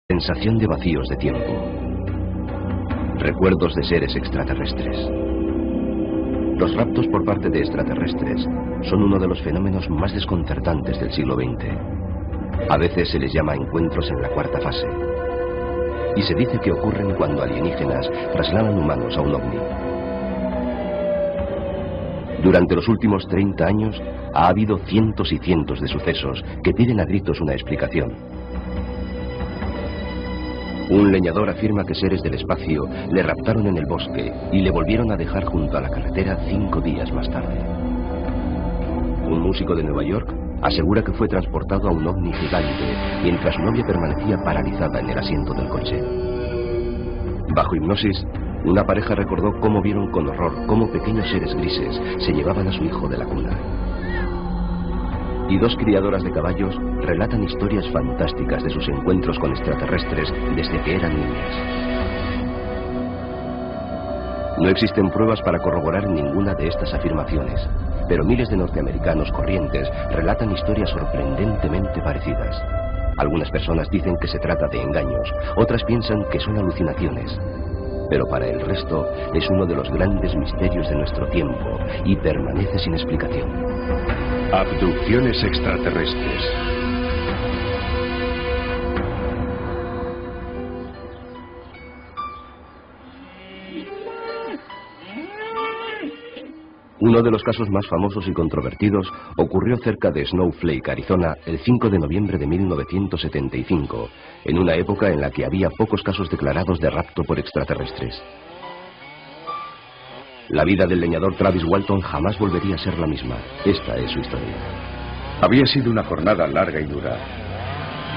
Sensación de vacíos de tiempo. Recuerdos de seres extraterrestres. Los raptos por parte de extraterrestres son uno de los fenómenos más desconcertantes del siglo XX. A veces se les llama encuentros en la cuarta fase. Y se dice que ocurren cuando alienígenas trasladan humanos a un ovni. Durante los últimos 30 años ha habido cientos y cientos de sucesos que piden a gritos una explicación. Un leñador afirma que seres del espacio le raptaron en el bosque y le volvieron a dejar junto a la carretera 5 días más tarde. Un músico de Nueva York asegura que fue transportado a un ovni gigante mientras su novia permanecía paralizada en el asiento del coche. Bajo hipnosis, una pareja recordó cómo vieron con horror cómo pequeños seres grises se llevaban a su hijo de la cuna. Y 2 criadoras de caballos relatan historias fantásticas de sus encuentros con extraterrestres desde que eran niñas. No existen pruebas para corroborar ninguna de estas afirmaciones, pero miles de norteamericanos corrientes relatan historias sorprendentemente parecidas. Algunas personas dicen que se trata de engaños, otras piensan que son alucinaciones. Pero para el resto es uno de los grandes misterios de nuestro tiempo y permanece sin explicación. Abducciones extraterrestres. Uno de los casos más famosos y controvertidos ocurrió cerca de Snowflake, Arizona, el 5 de noviembre de 1975, en una época en la que había pocos casos declarados de rapto por extraterrestres. La vida del leñador Travis Walton jamás volvería a ser la misma. Esta es su historia. Había sido una jornada larga y dura.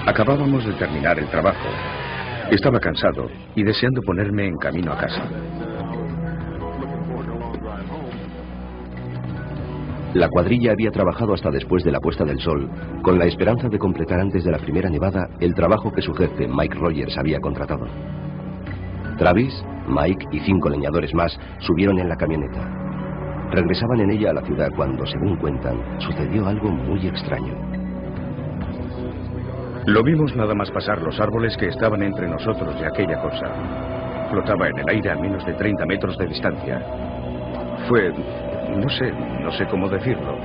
Acabábamos de terminar el trabajo. Estaba cansado y deseando ponerme en camino a casa. La cuadrilla había trabajado hasta después de la puesta del sol, con la esperanza de completar antes de la primera nevada el trabajo que su jefe, Mike Rogers, había contratado. Travis, Mike y 5 leñadores más subieron en la camioneta. Regresaban en ella a la ciudad cuando, según cuentan, sucedió algo muy extraño. Lo vimos nada más pasar los árboles que estaban entre nosotros y aquella cosa. Flotaba en el aire a menos de 30 metros de distancia. Fue... no sé cómo decirlo.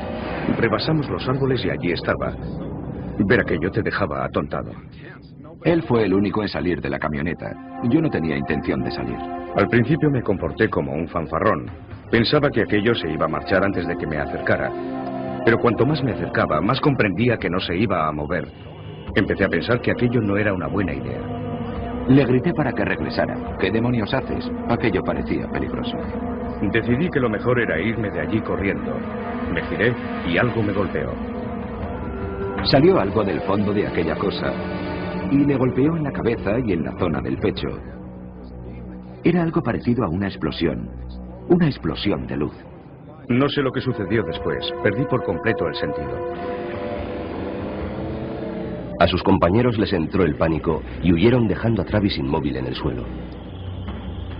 Rebasamos los árboles y allí estaba. Ver aquello te dejaba atontado. Él fue el único en salir de la camioneta. Yo no tenía intención de salir. Al principio me comporté como un fanfarrón. Pensaba que aquello se iba a marchar antes de que me acercara. Pero cuanto más me acercaba, más comprendía que no se iba a mover. Empecé a pensar que aquello no era una buena idea. Le grité para que regresara. ¿Qué demonios haces? Aquello parecía peligroso. Decidí que lo mejor era irme de allí corriendo. Me giré y algo me golpeó. Salió algo del fondo de aquella cosa y le golpeó en la cabeza y en la zona del pecho. Era algo parecido a una explosión de luz. No sé lo que sucedió después. Perdí por completo el sentido. A sus compañeros les entró el pánico y huyeron dejando a Travis inmóvil en el suelo.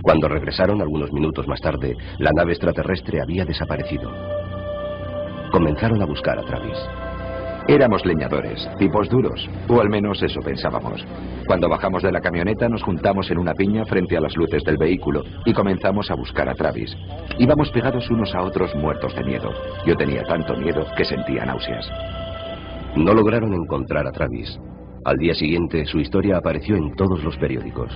Cuando regresaron algunos minutos más tarde, la nave extraterrestre había desaparecido. Comenzaron a buscar a Travis. Éramos leñadores, tipos duros, o al menos eso pensábamos. Cuando bajamos de la camioneta nos juntamos en una piña frente a las luces del vehículo y comenzamos a buscar a Travis. Íbamos pegados unos a otros muertos de miedo. Yo tenía tanto miedo que sentía náuseas. No lograron encontrar a Travis. Al día siguiente, su historia apareció en todos los periódicos.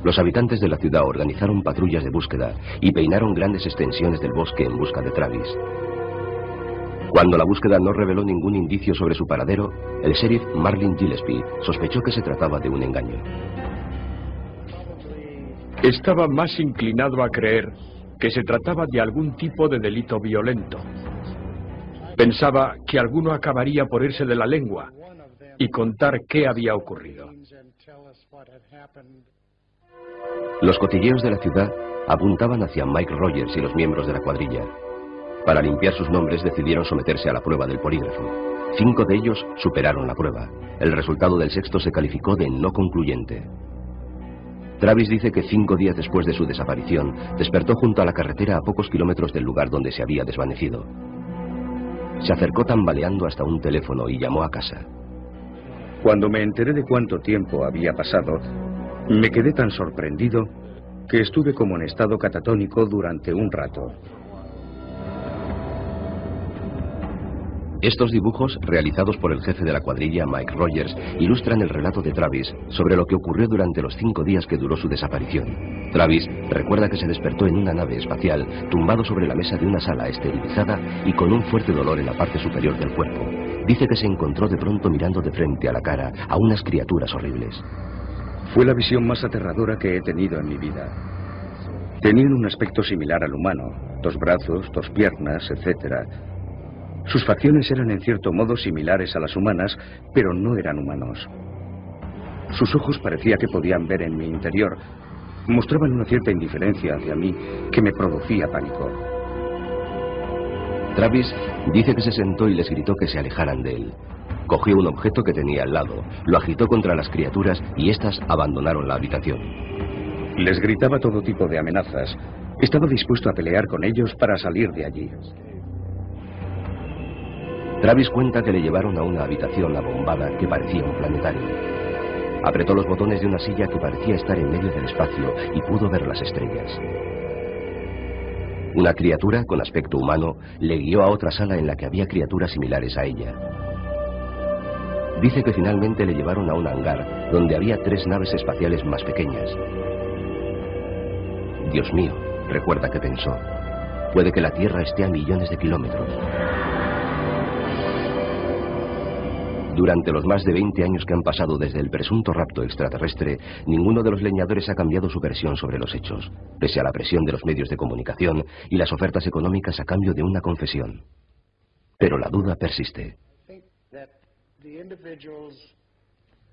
Los habitantes de la ciudad organizaron patrullas de búsqueda y peinaron grandes extensiones del bosque en busca de Travis. Cuando la búsqueda no reveló ningún indicio sobre su paradero, el sheriff Marlin Gillespie sospechó que se trataba de un engaño. Estaba más inclinado a creer que se trataba de algún tipo de delito violento. Pensaba que alguno acabaría por irse de la lengua y contar qué había ocurrido. Los cotilleos de la ciudad apuntaban hacia Mike Rogers y los miembros de la cuadrilla. Para limpiar sus nombres decidieron someterse a la prueba del polígrafo. 5 de ellos superaron la prueba. El resultado del sexto se calificó de no concluyente. Travis dice que 5 días después de su desaparición, despertó junto a la carretera a pocos kilómetros del lugar donde se había desvanecido. Se acercó tambaleando hasta un teléfono y llamó a casa. Cuando me enteré de cuánto tiempo había pasado, me quedé tan sorprendido que estuve como en estado catatónico durante un rato. Estos dibujos, realizados por el jefe de la cuadrilla, Mike Rogers, ilustran el relato de Travis sobre lo que ocurrió durante los 5 días que duró su desaparición. Travis recuerda que se despertó en una nave espacial, tumbado sobre la mesa de una sala esterilizada y con un fuerte dolor en la parte superior del cuerpo. Dice que se encontró de pronto mirando de frente a la cara a unas criaturas horribles. Fue la visión más aterradora que he tenido en mi vida. Tenían un aspecto similar al humano, 2 brazos, 2 piernas, etc. Sus facciones eran en cierto modo similares a las humanas, pero no eran humanos. Sus ojos parecía que podían ver en mi interior. Mostraban una cierta indiferencia hacia mí que me producía pánico. Travis dice que se sentó y les gritó que se alejaran de él. Cogió un objeto que tenía al lado, lo agitó contra las criaturas y éstas abandonaron la habitación. Les gritaba todo tipo de amenazas. Estaba dispuesto a pelear con ellos para salir de allí. Travis cuenta que le llevaron a una habitación abombada que parecía un planetario. Apretó los botones de una silla que parecía estar en medio del espacio y pudo ver las estrellas. Una criatura con aspecto humano le guió a otra sala en la que había criaturas similares a ella. Dice que finalmente le llevaron a un hangar donde había 3 naves espaciales más pequeñas. Dios mío, recuerda que pensó, puede que la Tierra esté a millones de kilómetros. Durante los más de 20 años que han pasado desde el presunto rapto extraterrestre, ninguno de los leñadores ha cambiado su versión sobre los hechos, pese a la presión de los medios de comunicación y las ofertas económicas a cambio de una confesión. Pero la duda persiste.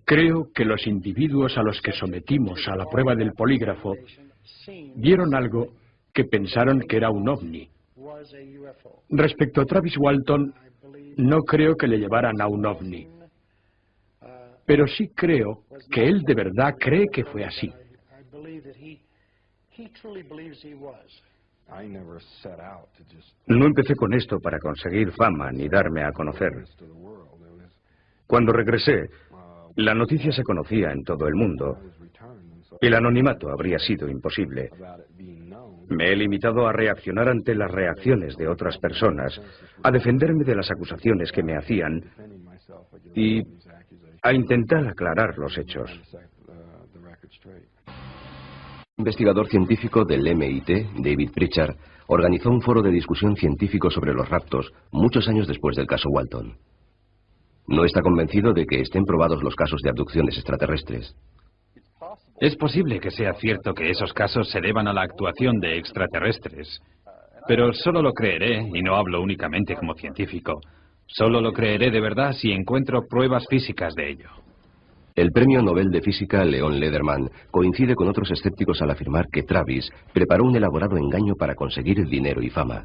Creo que los individuos a los que sometimos a la prueba del polígrafo vieron algo que pensaron que era un ovni. Respecto a Travis Walton, no creo que le llevaran a un ovni. Pero sí creo que él de verdad cree que fue así. No empecé con esto para conseguir fama ni darme a conocer. Cuando regresé, la noticia se conocía en todo el mundo. El anonimato habría sido imposible. Me he limitado a reaccionar ante las reacciones de otras personas, a defenderme de las acusaciones que me hacían y a intentar aclarar los hechos. Un investigador científico del MIT, David Pritchard, organizó un foro de discusión científico sobre los raptos muchos años después del caso Walton. No está convencido de que estén probados los casos de abducciones extraterrestres. Es posible que sea cierto que esos casos se deban a la actuación de extraterrestres, pero solo lo creeré, y no hablo únicamente como científico, solo lo creeré de verdad si encuentro pruebas físicas de ello. El premio Nobel de Física Leon Lederman coincide con otros escépticos al afirmar que Travis preparó un elaborado engaño para conseguir el dinero y fama.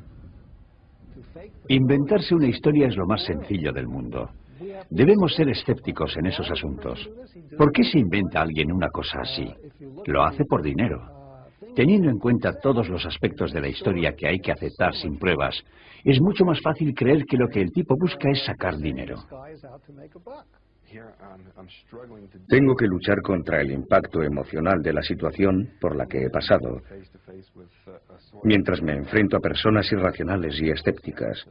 Inventarse una historia es lo más sencillo del mundo. Debemos ser escépticos en esos asuntos. ¿Por qué se inventa alguien una cosa así? Lo hace por dinero. Teniendo en cuenta todos los aspectos de la historia que hay que aceptar sin pruebas, es mucho más fácil creer que lo que el tipo busca es sacar dinero. Tengo que luchar contra el impacto emocional de la situación por la que he pasado, mientras me enfrento a personas irracionales y escépticas.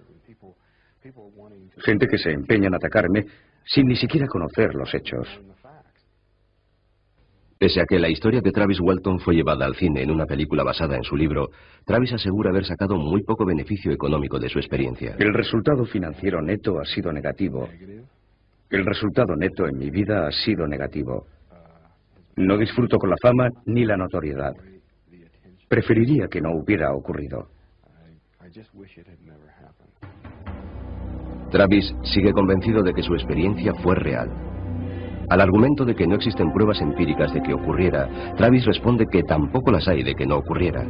Gente que se empeña en atacarme sin ni siquiera conocer los hechos. Pese a que la historia de Travis Walton fue llevada al cine en una película basada en su libro, Travis asegura haber sacado muy poco beneficio económico de su experiencia. El resultado financiero neto ha sido negativo. El resultado neto en mi vida ha sido negativo. No disfruto con la fama ni la notoriedad. Preferiría que no hubiera ocurrido. Travis sigue convencido de que su experiencia fue real. Al argumento de que no existen pruebas empíricas de que ocurriera, Travis responde que tampoco las hay de que no ocurriera.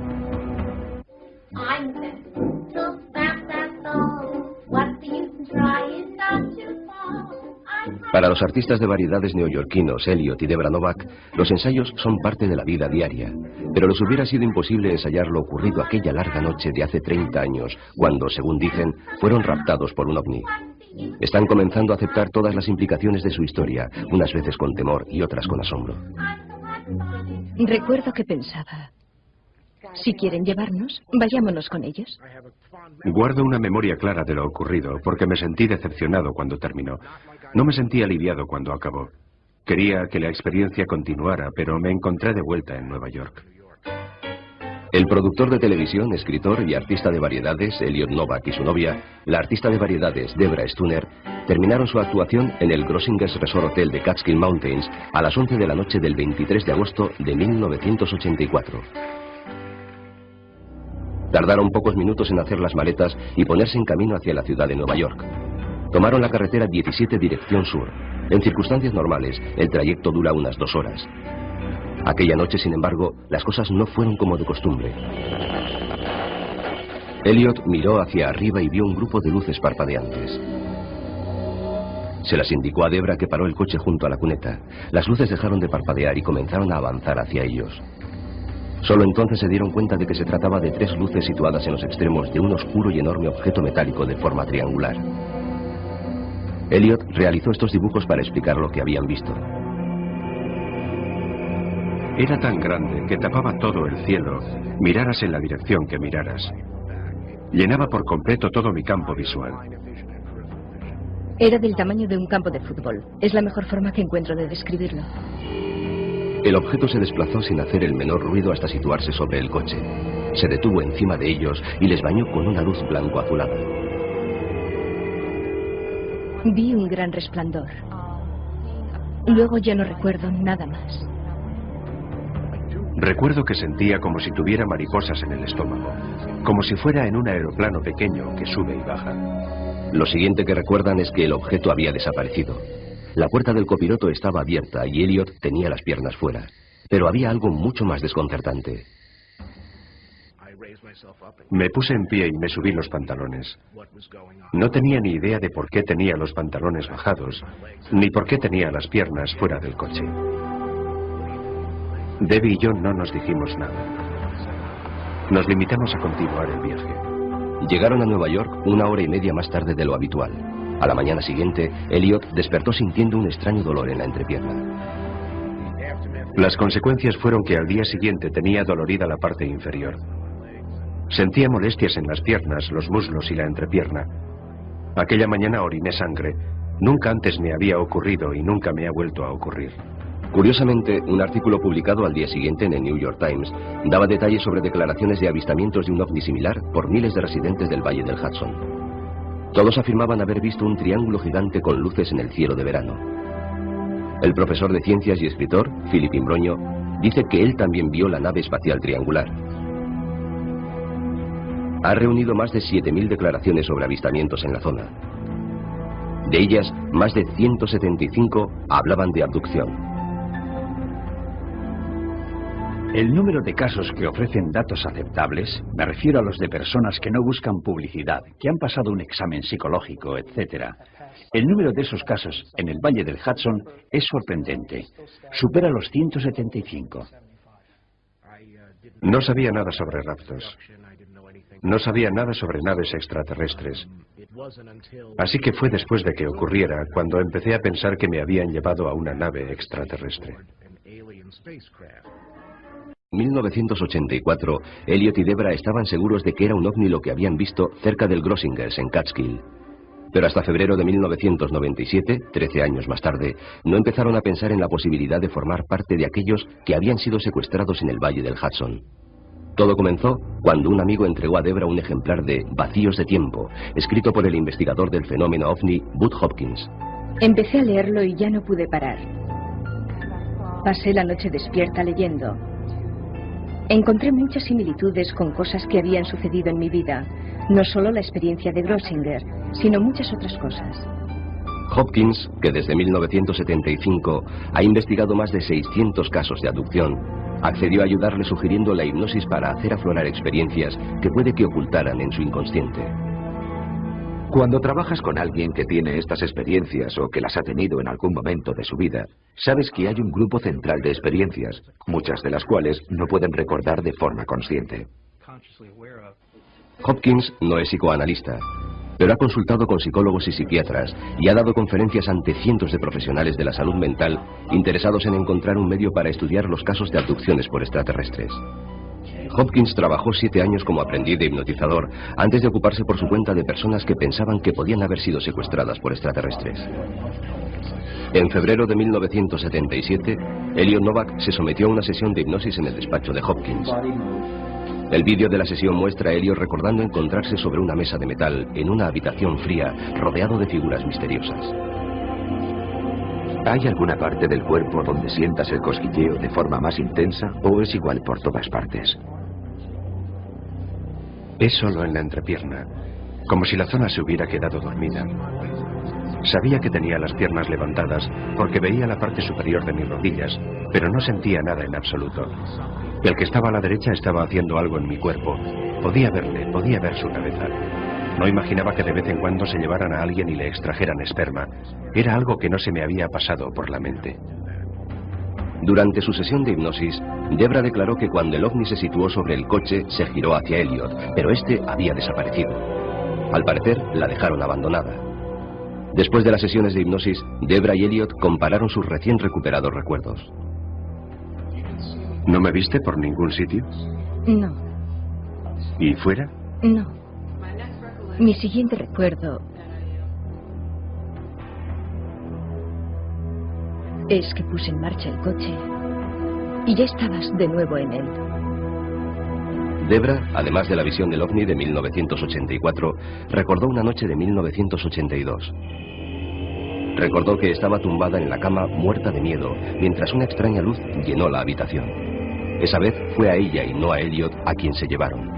Para los artistas de variedades neoyorquinos Elliot y Debra Novak, los ensayos son parte de la vida diaria, pero les hubiera sido imposible ensayar lo ocurrido aquella larga noche de hace 30 años, cuando, según dicen, fueron raptados por un ovni. Están comenzando a aceptar todas las implicaciones de su historia, unas veces con temor y otras con asombro. Recuerdo que pensaba, si quieren llevarnos, vayámonos con ellos. Guardo una memoria clara de lo ocurrido, porque me sentí decepcionado cuando terminó. No me sentí aliviado cuando acabó. Quería que la experiencia continuara, pero me encontré de vuelta en Nueva York. El productor de televisión, escritor y artista de variedades, Elliot Novak, y su novia, la artista de variedades, Debra Stuner, terminaron su actuación en el Grossinger's Resort Hotel de Catskill Mountains a las 11 de la noche del 23 de agosto de 1984. Tardaron pocos minutos en hacer las maletas y ponerse en camino hacia la ciudad de Nueva York. Tomaron la carretera 17 dirección sur. En circunstancias normales, el trayecto dura unas 2 horas. Aquella noche, sin embargo, las cosas no fueron como de costumbre. Elliot miró hacia arriba y vio un grupo de luces parpadeantes. Se las indicó a Debra, que paró el coche junto a la cuneta. Las luces dejaron de parpadear y comenzaron a avanzar hacia ellos. Solo entonces se dieron cuenta de que se trataba de 3 luces situadas en los extremos de un oscuro y enorme objeto metálico de forma triangular. Elliot realizó estos dibujos para explicar lo que habían visto. Era tan grande que tapaba todo el cielo, miraras en la dirección que miraras. Llenaba por completo todo mi campo visual. Era del tamaño de un campo de fútbol. Es la mejor forma que encuentro de describirlo. El objeto se desplazó sin hacer el menor ruido hasta situarse sobre el coche. Se detuvo encima de ellos y les bañó con una luz blanco-azulada. Vi un gran resplandor. Luego ya no recuerdo nada más. Recuerdo que sentía como si tuviera mariposas en el estómago, como si fuera en un aeroplano pequeño que sube y baja. Lo siguiente que recuerdan es que el objeto había desaparecido. La puerta del copiloto estaba abierta y Elliot tenía las piernas fuera. Pero había algo mucho más desconcertante. Me puse en pie y me subí los pantalones. No tenía ni idea de por qué tenía los pantalones bajados, ni por qué tenía las piernas fuera del coche. Debbie y yo no nos dijimos nada. Nos limitamos a continuar el viaje. Llegaron a Nueva York 1 hora y media más tarde de lo habitual. A la mañana siguiente, Elliot despertó sintiendo un extraño dolor en la entrepierna. Las consecuencias fueron que al día siguiente tenía dolorida la parte inferior. Sentía molestias en las piernas, los muslos y la entrepierna. Aquella mañana oriné sangre. Nunca antes me había ocurrido y nunca me ha vuelto a ocurrir. Curiosamente, un artículo publicado al día siguiente en el New York Times daba detalles sobre declaraciones de avistamientos de un ovni similar por miles de residentes del Valle del Hudson. Todos afirmaban haber visto un triángulo gigante con luces en el cielo de verano. El profesor de ciencias y escritor, Philip Imbroño, dice que él también vio la nave espacial triangular. Ha reunido más de 7.000 declaraciones sobre avistamientos en la zona. De ellas, más de 175 hablaban de abducción. El número de casos que ofrecen datos aceptables, me refiero a los de personas que no buscan publicidad, que han pasado un examen psicológico, etc. El número de esos casos en el Valle del Hudson es sorprendente. Supera los 175. No sabía nada sobre raptos. No sabía nada sobre naves extraterrestres. Así que fue después de que ocurriera cuando empecé a pensar que me habían llevado a una nave extraterrestre. En 1984, Elliot y Debra estaban seguros de que era un ovni lo que habían visto cerca del Grossinger's en Catskill. Pero hasta febrero de 1997, 13 años más tarde, no empezaron a pensar en la posibilidad de formar parte de aquellos que habían sido secuestrados en el Valle del Hudson. Todo comenzó cuando un amigo entregó a Debra un ejemplar de Vacíos de tiempo, escrito por el investigador del fenómeno ovni, Bud Hopkins. Empecé a leerlo y ya no pude parar. Pasé la noche despierta leyendo. Encontré muchas similitudes con cosas que habían sucedido en mi vida. No solo la experiencia de Grossinger, sino muchas otras cosas. Hopkins, que desde 1975 ha investigado más de 600 casos de abducción, accedió a ayudarle sugiriendo la hipnosis para hacer aflorar experiencias que puede que ocultaran en su inconsciente. Cuando trabajas con alguien que tiene estas experiencias o que las ha tenido en algún momento de su vida, sabes que hay un grupo central de experiencias, muchas de las cuales no pueden recordar de forma consciente. Hopkins no es psicoanalista. pero ha consultado con psicólogos y psiquiatras y ha dado conferencias ante cientos de profesionales de la salud mental interesados en encontrar un medio para estudiar los casos de abducciones por extraterrestres. Hopkins trabajó 7 años como aprendiz de hipnotizador antes de ocuparse por su cuenta de personas que pensaban que podían haber sido secuestradas por extraterrestres. En febrero de 1977, Elliot Novak se sometió a una sesión de hipnosis en el despacho de Hopkins. El vídeo de la sesión muestra a Elliot recordando encontrarse sobre una mesa de metal en una habitación fría rodeado de figuras misteriosas. ¿Hay alguna parte del cuerpo donde sientas el cosquilleo de forma más intensa o es igual por todas partes? Es solo en la entrepierna, como si la zona se hubiera quedado dormida. Sabía que tenía las piernas levantadas porque veía la parte superior de mis rodillas, pero no sentía nada en absoluto. El que estaba a la derecha estaba haciendo algo en mi cuerpo. Podía verle, podía ver su cabeza. No imaginaba que de vez en cuando se llevaran a alguien y le extrajeran esperma. Era algo que no se me había pasado por la mente. Durante su sesión de hipnosis, Debra declaró que cuando el ovni se situó sobre el coche, se giró hacia Elliot, pero este había desaparecido. Al parecer, la dejaron abandonada. Después de las sesiones de hipnosis, Debra y Elliot compararon sus recién recuperados recuerdos. ¿No me viste por ningún sitio? No. ¿Y fuera? No. Mi siguiente recuerdo es que puse en marcha el coche y ya estabas de nuevo en él. Debra, además de la visión del ovni de 1984, recordó una noche de 1982. Recordó que estaba tumbada en la cama muerta de miedo, mientras una extraña luz llenó la habitación. Esa vez fue a ella y no a Elliot a quien se llevaron.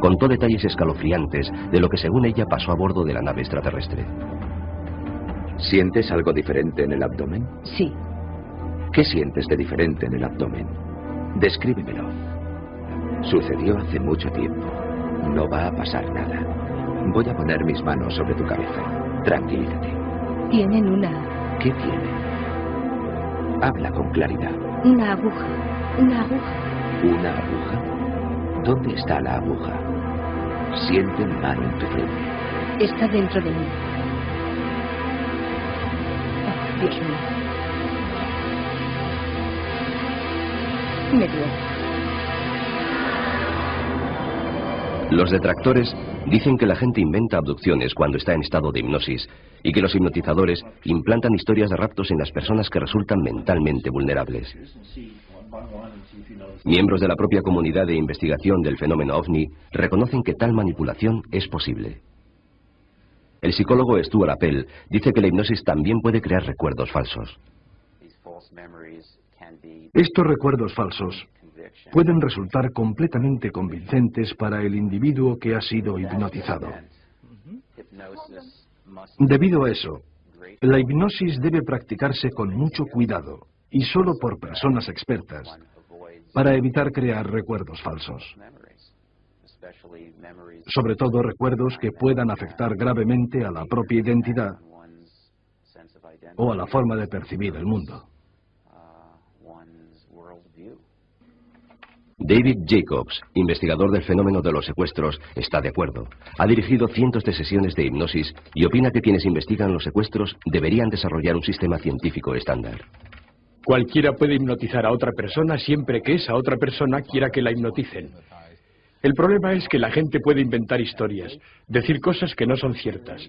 Contó detalles escalofriantes de lo que según ella pasó a bordo de la nave extraterrestre. ¿Sientes algo diferente en el abdomen? Sí. ¿Qué sientes de diferente en el abdomen? Descríbemelo. Sucedió hace mucho tiempo. No va a pasar nada. Voy a poner mis manos sobre tu cabeza. Tranquilízate. Tienen una... ¿Qué tiene? Habla con claridad. Una aguja. Una aguja. ¿Una aguja? ¿Dónde está la aguja? Siente mi mano en tu frente. Está dentro de mí. Oh, Dios mío. Me duele. Los detractores dicen que la gente inventa abducciones cuando está en estado de hipnosis y que los hipnotizadores implantan historias de raptos en las personas que resultan mentalmente vulnerables. Miembros de la propia comunidad de investigación del fenómeno ovni reconocen que tal manipulación es posible. El psicólogo Stuart Appel dice que la hipnosis también puede crear recuerdos falsos. Estos recuerdos falsos pueden resultar completamente convincentes para el individuo que ha sido hipnotizado. Debido a eso, la hipnosis debe practicarse con mucho cuidado y solo por personas expertas para evitar crear recuerdos falsos. Sobre todo recuerdos que puedan afectar gravemente a la propia identidad o a la forma de percibir el mundo. David Jacobs, investigador del fenómeno de los secuestros, está de acuerdo. Ha dirigido cientos de sesiones de hipnosis y opina que quienes investigan los secuestros deberían desarrollar un sistema científico estándar. Cualquiera puede hipnotizar a otra persona siempre que esa otra persona quiera que la hipnoticen. El problema es que la gente puede inventar historias, decir cosas que no son ciertas.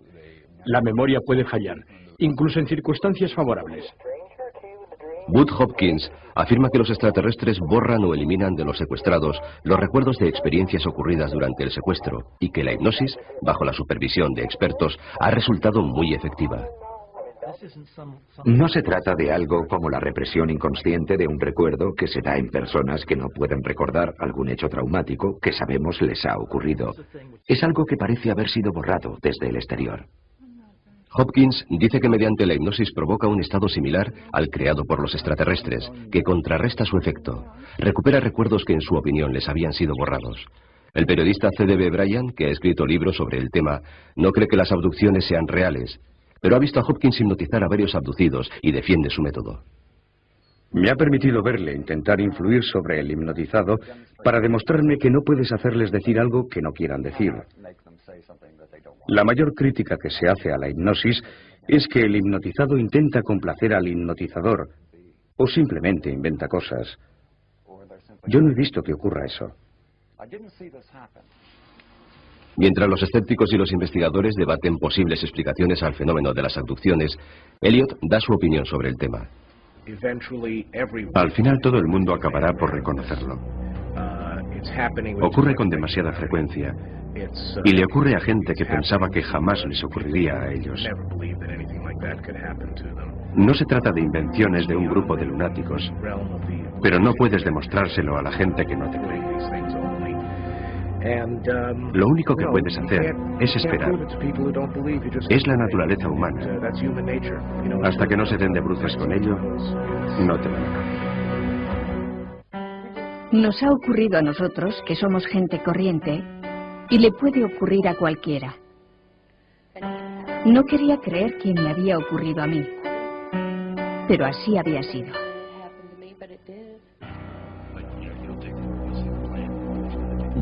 La memoria puede fallar, incluso en circunstancias favorables. Bud Hopkins afirma que los extraterrestres borran o eliminan de los secuestrados los recuerdos de experiencias ocurridas durante el secuestro y que la hipnosis, bajo la supervisión de expertos, ha resultado muy efectiva. No se trata de algo como la represión inconsciente de un recuerdo que se da en personas que no pueden recordar algún hecho traumático que sabemos les ha ocurrido. Es algo que parece haber sido borrado desde el exterior. Hopkins dice que mediante la hipnosis provoca un estado similar al creado por los extraterrestres, que contrarresta su efecto. Recupera recuerdos que en su opinión les habían sido borrados. El periodista C.D.B. Bryant, que ha escrito libros sobre el tema, no cree que las abducciones sean reales, pero ha visto a Hopkins hipnotizar a varios abducidos y defiende su método. Me ha permitido verle intentar influir sobre el hipnotizado para demostrarme que no puedes hacerles decir algo que no quieran decir. La mayor crítica que se hace a la hipnosis es que el hipnotizado intenta complacer al hipnotizador o simplemente inventa cosas. Yo no he visto que ocurra eso. Mientras los escépticos y los investigadores debaten posibles explicaciones al fenómeno de las abducciones, Elliot da su opinión sobre el tema. Al final todo el mundo acabará por reconocerlo. Ocurre con demasiada frecuencia y le ocurre a gente que pensaba que jamás les ocurriría a ellos. No se trata de invenciones de un grupo de lunáticos, pero no puedes demostrárselo a la gente que no te cree. Lo único que puedes hacer es esperar. Es la naturaleza humana. Hasta que no se den de bruces con ello, no te lo negan. Nos ha ocurrido a nosotros, que somos gente corriente, y le puede ocurrir a cualquiera. No quería creer que me había ocurrido a mí, pero así había sido.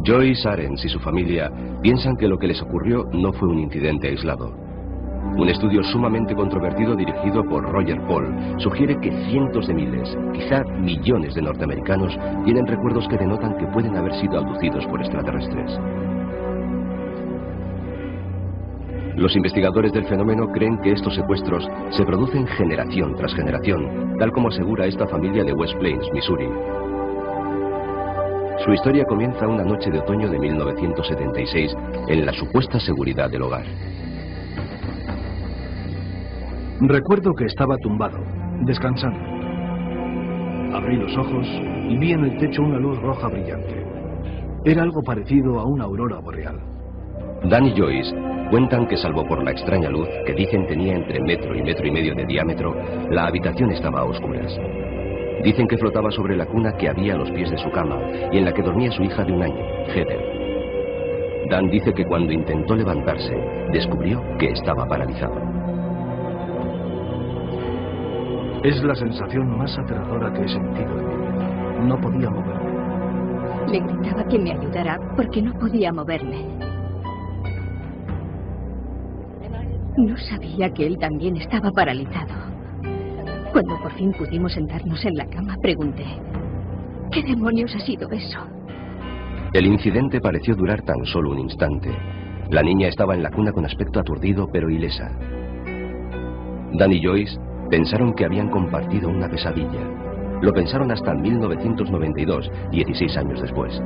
Joyce Arends y su familia piensan que lo que les ocurrió no fue un incidente aislado. Un estudio sumamente controvertido dirigido por Roger Paul sugiere que cientos de miles, quizá millones de norteamericanos tienen recuerdos que denotan que pueden haber sido abducidos por extraterrestres. Los investigadores del fenómeno creen que estos secuestros se producen generación tras generación, tal como asegura esta familia de West Plains, Missouri. Su historia comienza una noche de otoño de 1976 en la supuesta seguridad del hogar. Recuerdo que estaba tumbado, descansando. Abrí los ojos y vi en el techo una luz roja brillante. Era algo parecido a una aurora boreal. Dan y Joyce cuentan que salvo por la extraña luz, que dicen tenía entre metro y medio de diámetro, la habitación estaba a oscuras. Dicen que flotaba sobre la cuna que había a los pies de su cama y en la que dormía su hija de 1 año, Heather. Dan dice que cuando intentó levantarse, descubrió que estaba paralizado. Es la sensación más aterradora que he sentido en mi vida. No podía moverme. Le gritaba que me ayudara porque no podía moverme. No sabía que él también estaba paralizado. Cuando por fin pudimos sentarnos en la cama, pregunté, ¿qué demonios ha sido eso? El incidente pareció durar tan solo un instante. La niña estaba en la cuna con aspecto aturdido pero ilesa. Dan y Joyce pensaron que habían compartido una pesadilla. Lo pensaron hasta 1992, 16 años después.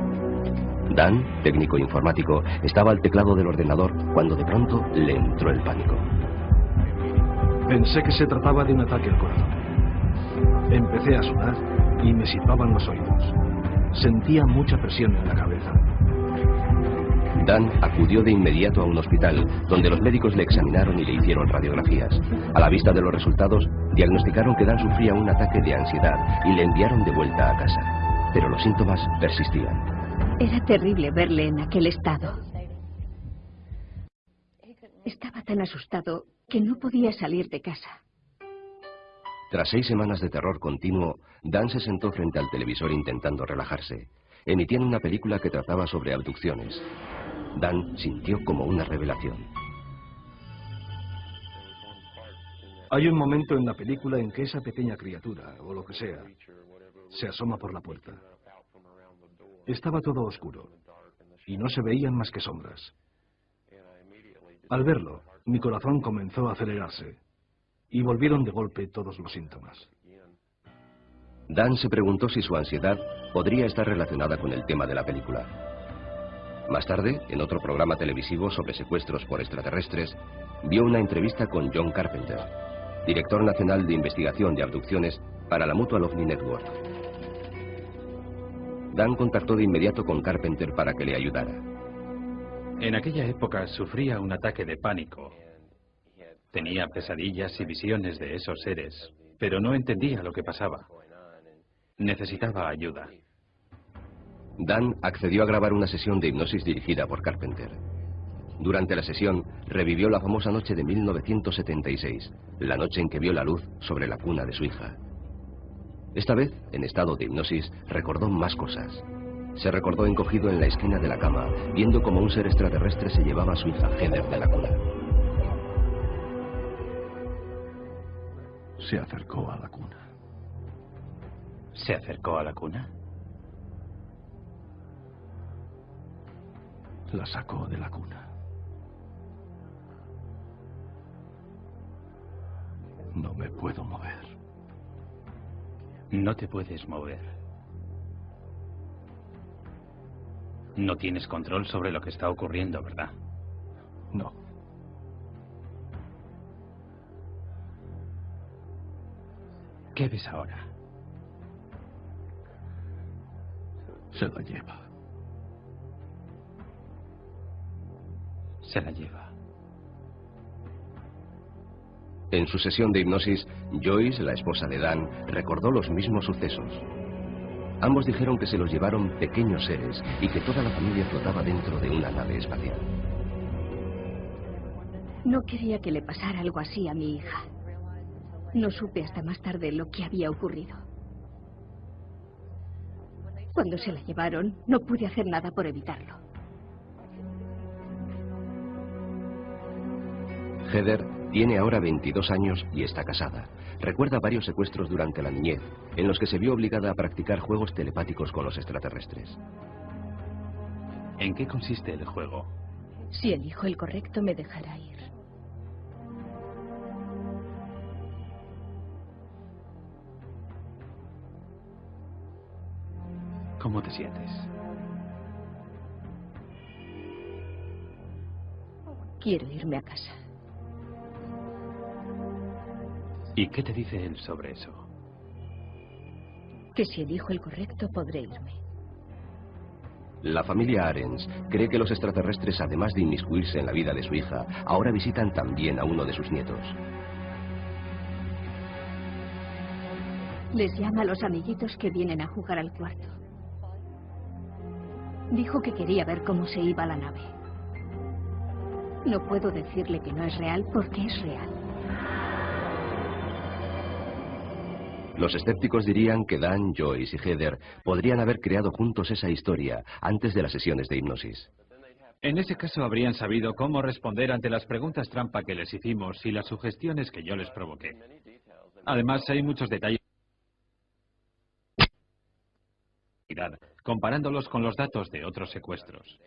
Dan, técnico informático, estaba al teclado del ordenador cuando de pronto le entró el pánico. Pensé que se trataba de un ataque al corazón. Empecé a sudar y me silbaban los oídos. Sentía mucha presión en la cabeza. Dan acudió de inmediato a un hospital, donde los médicos le examinaron y le hicieron radiografías. A la vista de los resultados, diagnosticaron que Dan sufría un ataque de ansiedad y le enviaron de vuelta a casa. Pero los síntomas persistían. Era terrible verle en aquel estado. Estaba tan asustado que no podía salir de casa. Tras 6 semanas de terror continuo, Dan se sentó frente al televisor intentando relajarse. Emitían una película que trataba sobre abducciones. Dan sintió como una revelación. Hay un momento en la película en que esa pequeña criatura, o lo que sea, se asoma por la puerta. Estaba todo oscuro y no se veían más que sombras. Al verlo, mi corazón comenzó a acelerarse y volvieron de golpe todos los síntomas. Dan se preguntó si su ansiedad podría estar relacionada con el tema de la película. Más tarde, en otro programa televisivo sobre secuestros por extraterrestres, vio una entrevista con John Carpenter, director nacional de investigación de abducciones para la Mutual OVNI Network. Dan contactó de inmediato con Carpenter para que le ayudara. En aquella época sufría un ataque de pánico. Tenía pesadillas y visiones de esos seres, pero no entendía lo que pasaba. Necesitaba ayuda. Dan accedió a grabar una sesión de hipnosis dirigida por Carpenter. Durante la sesión, revivió la famosa noche de 1976, la noche en que vio la luz sobre la cuna de su hija. Esta vez, en estado de hipnosis, recordó más cosas. Se recordó encogido en la esquina de la cama, viendo cómo un ser extraterrestre se llevaba a su hija Heather de la cuna. Se acercó a la cuna. ¿Se acercó a la cuna? La sacó de la cuna. No me puedo mover. No te puedes mover. No tienes control sobre lo que está ocurriendo, ¿verdad? No. ¿Qué ves ahora? Se la lleva. Se la lleva. En su sesión de hipnosis, Joyce, la esposa de Dan, recordó los mismos sucesos. Ambos dijeron que se los llevaron pequeños seres y que toda la familia flotaba dentro de una nave espacial. No quería que le pasara algo así a mi hija. No supe hasta más tarde lo que había ocurrido. Cuando se la llevaron, no pude hacer nada por evitarlo. Heather tiene ahora 22 años y está casada. Recuerda varios secuestros durante la niñez, en los que se vio obligada a practicar juegos telepáticos con los extraterrestres. ¿En qué consiste el juego? Si elijo el correcto, me dejará ir. ¿Cómo te sientes? Quiero irme a casa. ¿Y qué te dice él sobre eso? Que si elijo el correcto, podré irme. La familia Arens cree que los extraterrestres, además de inmiscuirse en la vida de su hija, ahora visitan también a uno de sus nietos. Les llama a los amiguitos que vienen a jugar al cuarto. Dijo que quería ver cómo se iba la nave. No puedo decirle que no es real porque es real. Los escépticos dirían que Dan, Joyce y Heather podrían haber creado juntos esa historia antes de las sesiones de hipnosis. En ese caso habrían sabido cómo responder ante las preguntas trampa que les hicimos y las sugestiones que yo les provoqué. Además, hay muchos detalles comparándolos con los datos de otros secuestros.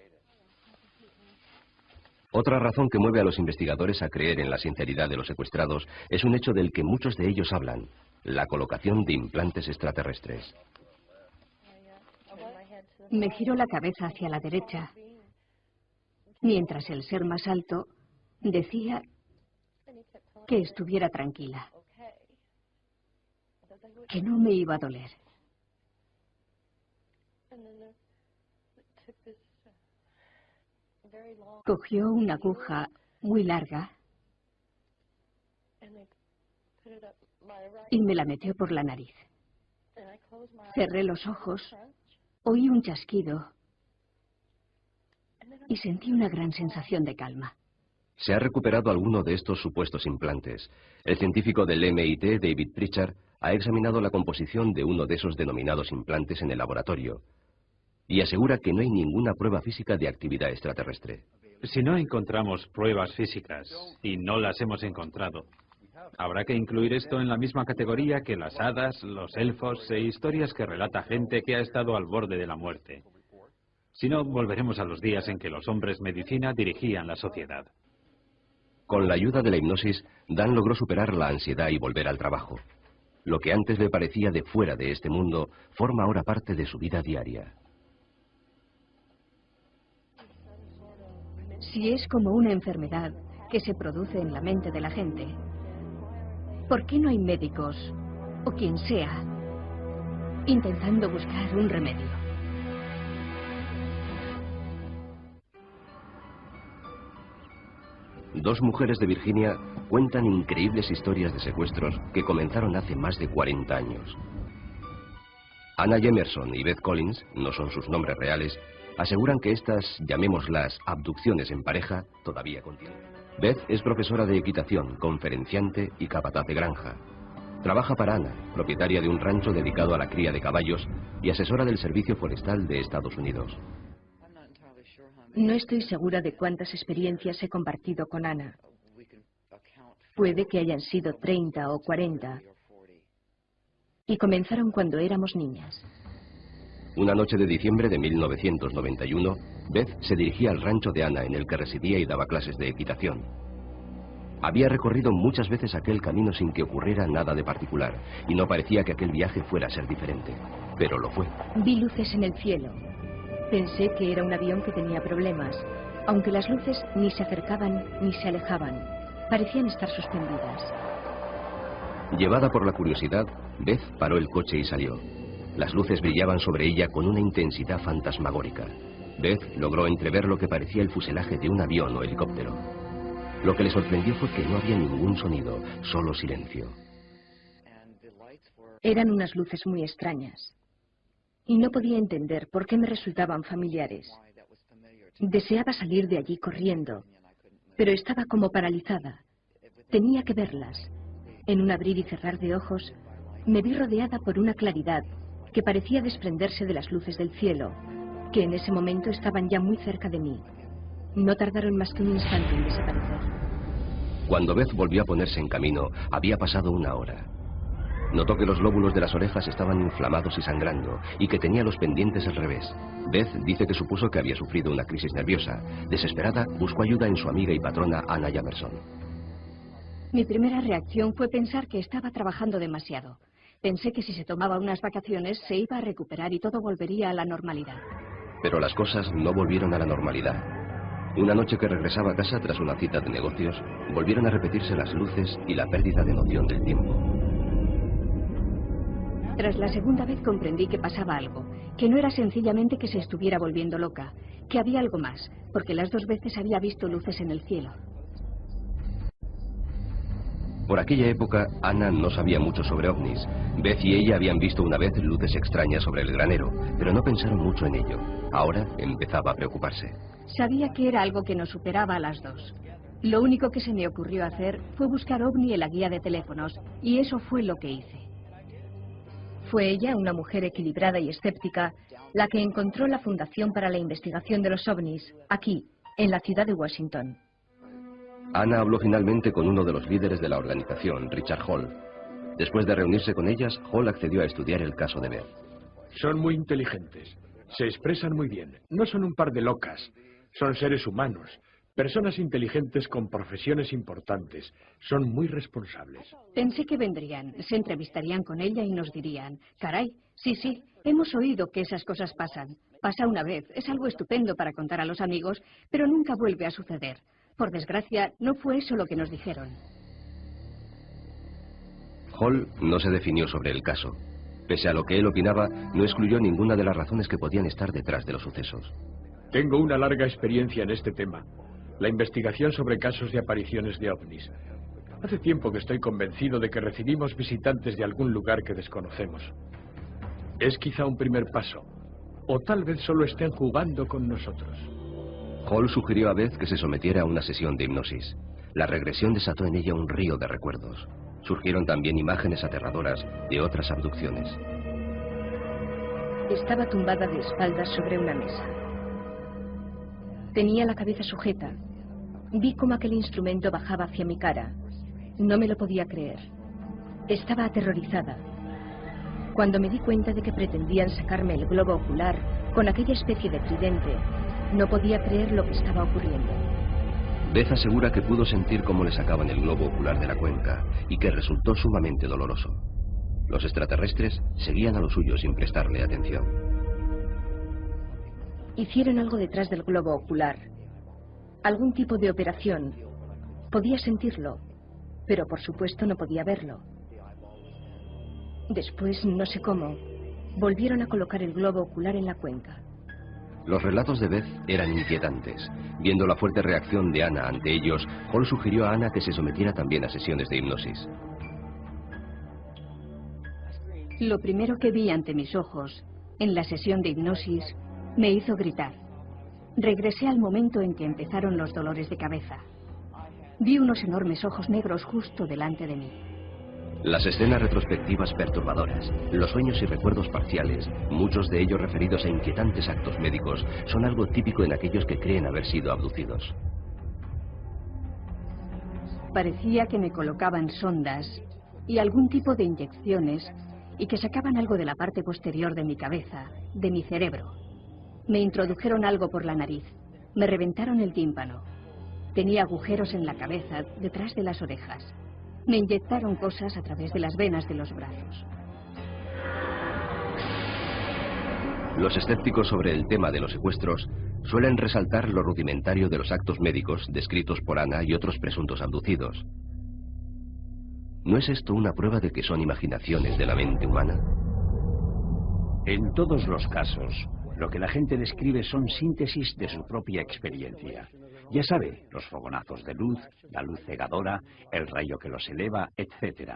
Otra razón que mueve a los investigadores a creer en la sinceridad de los secuestrados es un hecho del que muchos de ellos hablan: la colocación de implantes extraterrestres. Me giró la cabeza hacia la derecha, mientras el ser más alto decía que estuviera tranquila, que no me iba a doler. Cogió una aguja muy larga y me la metió por la nariz. Cerré los ojos, oí un chasquido y sentí una gran sensación de calma. Se ha recuperado alguno de estos supuestos implantes. El científico del MIT, David Pritchard, ha examinado la composición de uno de esos denominados implantes en el laboratorio y asegura que no hay ninguna prueba física de actividad extraterrestre. Si no encontramos pruebas físicas, y no las hemos encontrado, habrá que incluir esto en la misma categoría que las hadas, los elfos e historias que relata gente que ha estado al borde de la muerte. Si no, volveremos a los días en que los hombres medicina dirigían la sociedad. Con la ayuda de la hipnosis, Dan logró superar la ansiedad y volver al trabajo. Lo que antes le parecía de fuera de este mundo, forma ahora parte de su vida diaria. Si es como una enfermedad que se produce en la mente de la gente, ¿por qué no hay médicos, o quien sea, intentando buscar un remedio? Dos mujeres de Virginia cuentan increíbles historias de secuestros que comenzaron hace más de 40 años. Anna Jemerson y Beth Collins, no son sus nombres reales, aseguran que estas, llamémoslas abducciones en pareja, todavía continúan. Beth es profesora de equitación, conferenciante y capataz de granja. Trabaja para Anna, propietaria de un rancho dedicado a la cría de caballos y asesora del Servicio Forestal de Estados Unidos. No estoy segura de cuántas experiencias he compartido con Anna. Puede que hayan sido 30 o 40. Y comenzaron cuando éramos niñas. Una noche de diciembre de 1991, Beth se dirigía al rancho de Anna en el que residía y daba clases de equitación. Había recorrido muchas veces aquel camino sin que ocurriera nada de particular, y no parecía que aquel viaje fuera a ser diferente. Pero lo fue. Vi luces en el cielo. Pensé que era un avión que tenía problemas, aunque las luces ni se acercaban ni se alejaban. Parecían estar suspendidas. Llevada por la curiosidad, Beth paró el coche y salió. Las luces brillaban sobre ella con una intensidad fantasmagórica. Beth logró entrever lo que parecía el fuselaje de un avión o helicóptero. Lo que le sorprendió fue que no había ningún sonido, solo silencio. Eran unas luces muy extrañas. Y no podía entender por qué me resultaban familiares. Deseaba salir de allí corriendo, pero estaba como paralizada. Tenía que verlas. En un abrir y cerrar de ojos, me vi rodeada por una claridad que parecía desprenderse de las luces del cielo, que en ese momento estaban ya muy cerca de mí. No tardaron más que un instante en desaparecer. Cuando Beth volvió a ponerse en camino, había pasado una hora. Notó que los lóbulos de las orejas estaban inflamados y sangrando, y que tenía los pendientes al revés. Beth dice que supuso que había sufrido una crisis nerviosa. Desesperada, buscó ayuda en su amiga y patrona Anna Jamerson. Mi primera reacción fue pensar que estaba trabajando demasiado. Pensé que si se tomaba unas vacaciones se iba a recuperar y todo volvería a la normalidad. Pero las cosas no volvieron a la normalidad. Una noche que regresaba a casa tras una cita de negocios, volvieron a repetirse las luces y la pérdida de noción del tiempo. Tras la segunda vez comprendí que pasaba algo, que no era sencillamente que se estuviera volviendo loca, que había algo más, porque las dos veces había visto luces en el cielo. Por aquella época, Anna no sabía mucho sobre ovnis. Beth y ella habían visto una vez luces extrañas sobre el granero, pero no pensaron mucho en ello. Ahora empezaba a preocuparse. Sabía que era algo que nos superaba a las dos. Lo único que se me ocurrió hacer fue buscar ovni en la guía de teléfonos, y eso fue lo que hice. Fue ella, una mujer equilibrada y escéptica, la que encontró la Fundación para la Investigación de los OVNIs, aquí, en la ciudad de Washington. Anna habló finalmente con uno de los líderes de la organización, Richard Hall. Después de reunirse con ellas, Hall accedió a estudiar el caso de Beth. Son muy inteligentes, se expresan muy bien, no son un par de locas, son seres humanos, personas inteligentes con profesiones importantes, son muy responsables. Pensé que vendrían, se entrevistarían con ella y nos dirían, caray, sí, hemos oído que esas cosas pasan. Pasa una vez, es algo estupendo para contar a los amigos, pero nunca vuelve a suceder. Por desgracia, no fue eso lo que nos dijeron. Hall no se definió sobre el caso. Pese a lo que él opinaba, no excluyó ninguna de las razones que podían estar detrás de los sucesos. Tengo una larga experiencia en este tema, la investigación sobre casos de apariciones de ovnis. Hace tiempo que estoy convencido de que recibimos visitantes de algún lugar que desconocemos. Es quizá un primer paso, o tal vez solo estén jugando con nosotros. Hall sugirió a Beth que se sometiera a una sesión de hipnosis. La regresión desató en ella un río de recuerdos. Surgieron también imágenes aterradoras de otras abducciones. Estaba tumbada de espaldas sobre una mesa. Tenía la cabeza sujeta. Vi cómo aquel instrumento bajaba hacia mi cara. No me lo podía creer. Estaba aterrorizada. Cuando me di cuenta de que pretendían sacarme el globo ocular con aquella especie de tridente, no podía creer lo que estaba ocurriendo. Beth asegura que pudo sentir cómo le sacaban el globo ocular de la cuenca y que resultó sumamente doloroso. Los extraterrestres seguían a lo suyo sin prestarle atención. Hicieron algo detrás del globo ocular. Algún tipo de operación. Podía sentirlo, pero por supuesto no podía verlo. Después, no sé cómo, volvieron a colocar el globo ocular en la cuenca. Los relatos de Beth eran inquietantes. Viendo la fuerte reacción de Anna ante ellos, Hall sugirió a Anna que se sometiera también a sesiones de hipnosis. Lo primero que vi ante mis ojos, en la sesión de hipnosis, me hizo gritar. Regresé al momento en que empezaron los dolores de cabeza. Vi unos enormes ojos negros justo delante de mí. Las escenas retrospectivas perturbadoras, los sueños y recuerdos parciales, muchos de ellos referidos a inquietantes actos médicos, son algo típico en aquellos que creen haber sido abducidos. Parecía que me colocaban sondas y algún tipo de inyecciones y que sacaban algo de la parte posterior de mi cabeza, de mi cerebro. Me introdujeron algo por la nariz, me reventaron el tímpano. Tenía agujeros en la cabeza, detrás de las orejas. Me inyectaron cosas a través de las venas de los brazos. Los escépticos sobre el tema de los secuestros suelen resaltar lo rudimentario de los actos médicos descritos por Anna y otros presuntos abducidos. ¿No es esto una prueba de que son imaginaciones de la mente humana? En todos los casos, lo que la gente describe son síntesis de su propia experiencia. Ya sabe, los fogonazos de luz, la luz cegadora, el rayo que los eleva, etc.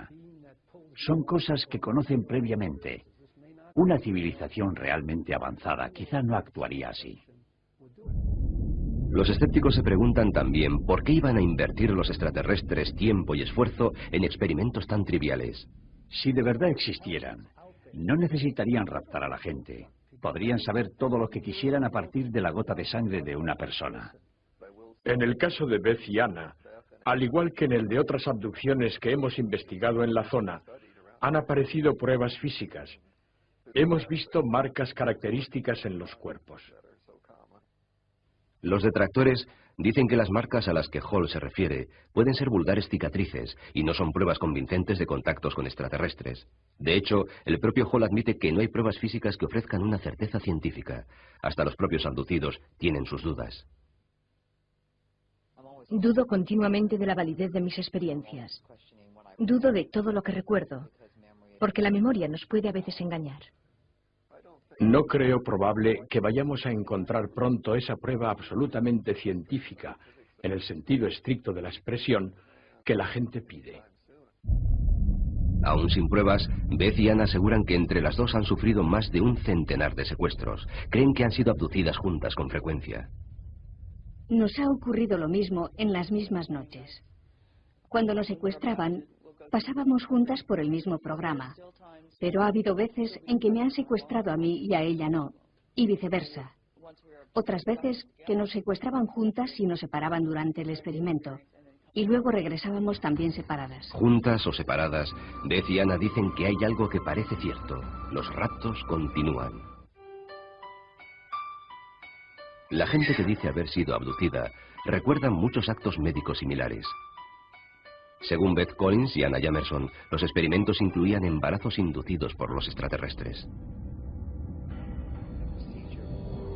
Son cosas que conocen previamente. Una civilización realmente avanzada quizá no actuaría así. Los escépticos se preguntan también por qué iban a invertir los extraterrestres tiempo y esfuerzo en experimentos tan triviales. Si de verdad existieran, no necesitarían raptar a la gente. Podrían saber todo lo que quisieran a partir de la gota de sangre de una persona. En el caso de Beth y Anna, al igual que en el de otras abducciones que hemos investigado en la zona, han aparecido pruebas físicas. Hemos visto marcas características en los cuerpos. Los detractores dicen que las marcas a las que Hall se refiere pueden ser vulgares cicatrices y no son pruebas convincentes de contactos con extraterrestres. De hecho, el propio Hall admite que no hay pruebas físicas que ofrezcan una certeza científica. Hasta los propios abducidos tienen sus dudas. Dudo continuamente de la validez de mis experiencias. Dudo de todo lo que recuerdo, porque la memoria nos puede a veces engañar. No creo probable que vayamos a encontrar pronto esa prueba absolutamente científica, en el sentido estricto de la expresión, que la gente pide. Aún sin pruebas, Beth y Anna aseguran que entre las dos han sufrido más de un centenar de secuestros. Creen que han sido abducidas juntas con frecuencia. Nos ha ocurrido lo mismo en las mismas noches. Cuando nos secuestraban, pasábamos juntas por el mismo programa, pero ha habido veces en que me han secuestrado a mí y a ella no, y viceversa. Otras veces que nos secuestraban juntas y nos separaban durante el experimento, y luego regresábamos también separadas. Juntas o separadas, Beth y Anna dicen que hay algo que parece cierto. Los raptos continúan. La gente que dice haber sido abducida recuerda muchos actos médicos similares. Según Beth Collins y Anna Jamerson, los experimentos incluían embarazos inducidos por los extraterrestres.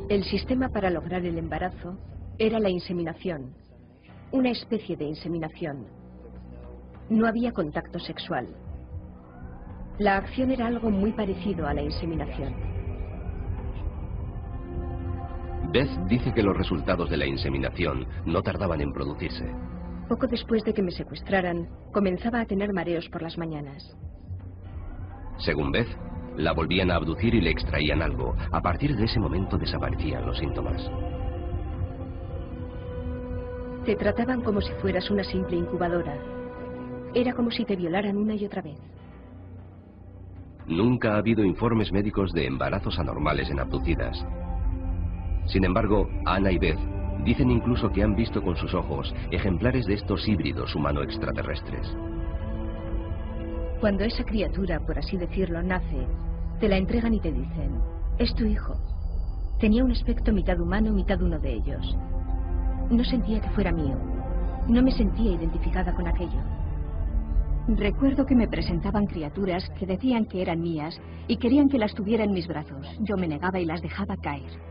El sistema para lograr el embarazo era la inseminación, una especie de inseminación. No había contacto sexual. La acción era algo muy parecido a la inseminación. Beth dice que los resultados de la inseminación no tardaban en producirse. Poco después de que me secuestraran, comenzaba a tener mareos por las mañanas. Según Beth, la volvían a abducir y le extraían algo. A partir de ese momento desaparecían los síntomas. Te trataban como si fueras una simple incubadora. Era como si te violaran una y otra vez. Nunca ha habido informes médicos de embarazos anormales en abducidas. Sin embargo, Anna y Beth dicen incluso que han visto con sus ojos ejemplares de estos híbridos humano-extraterrestres. Cuando esa criatura, por así decirlo, nace, te la entregan y te dicen, es tu hijo. Tenía un aspecto mitad humano, mitad uno de ellos. No sentía que fuera mío. No me sentía identificada con aquello. Recuerdo que me presentaban criaturas que decían que eran mías y querían que las tuviera en mis brazos. Yo me negaba y las dejaba caer.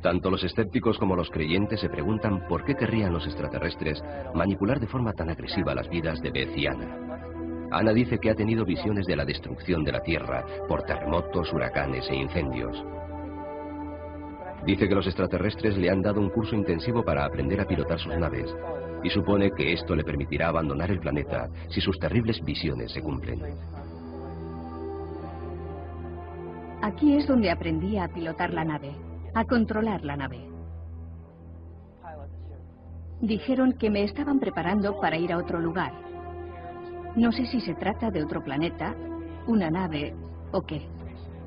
Tanto los escépticos como los creyentes se preguntan por qué querrían los extraterrestres manipular de forma tan agresiva las vidas de Beth y Anna. Anna dice que ha tenido visiones de la destrucción de la Tierra por terremotos, huracanes e incendios. Dice que los extraterrestres le han dado un curso intensivo para aprender a pilotar sus naves y supone que esto le permitirá abandonar el planeta si sus terribles visiones se cumplen. Aquí es donde aprendí a pilotar la nave. A controlar la nave. Dijeron que me estaban preparando para ir a otro lugar. No sé si se trata de otro planeta, una nave o qué.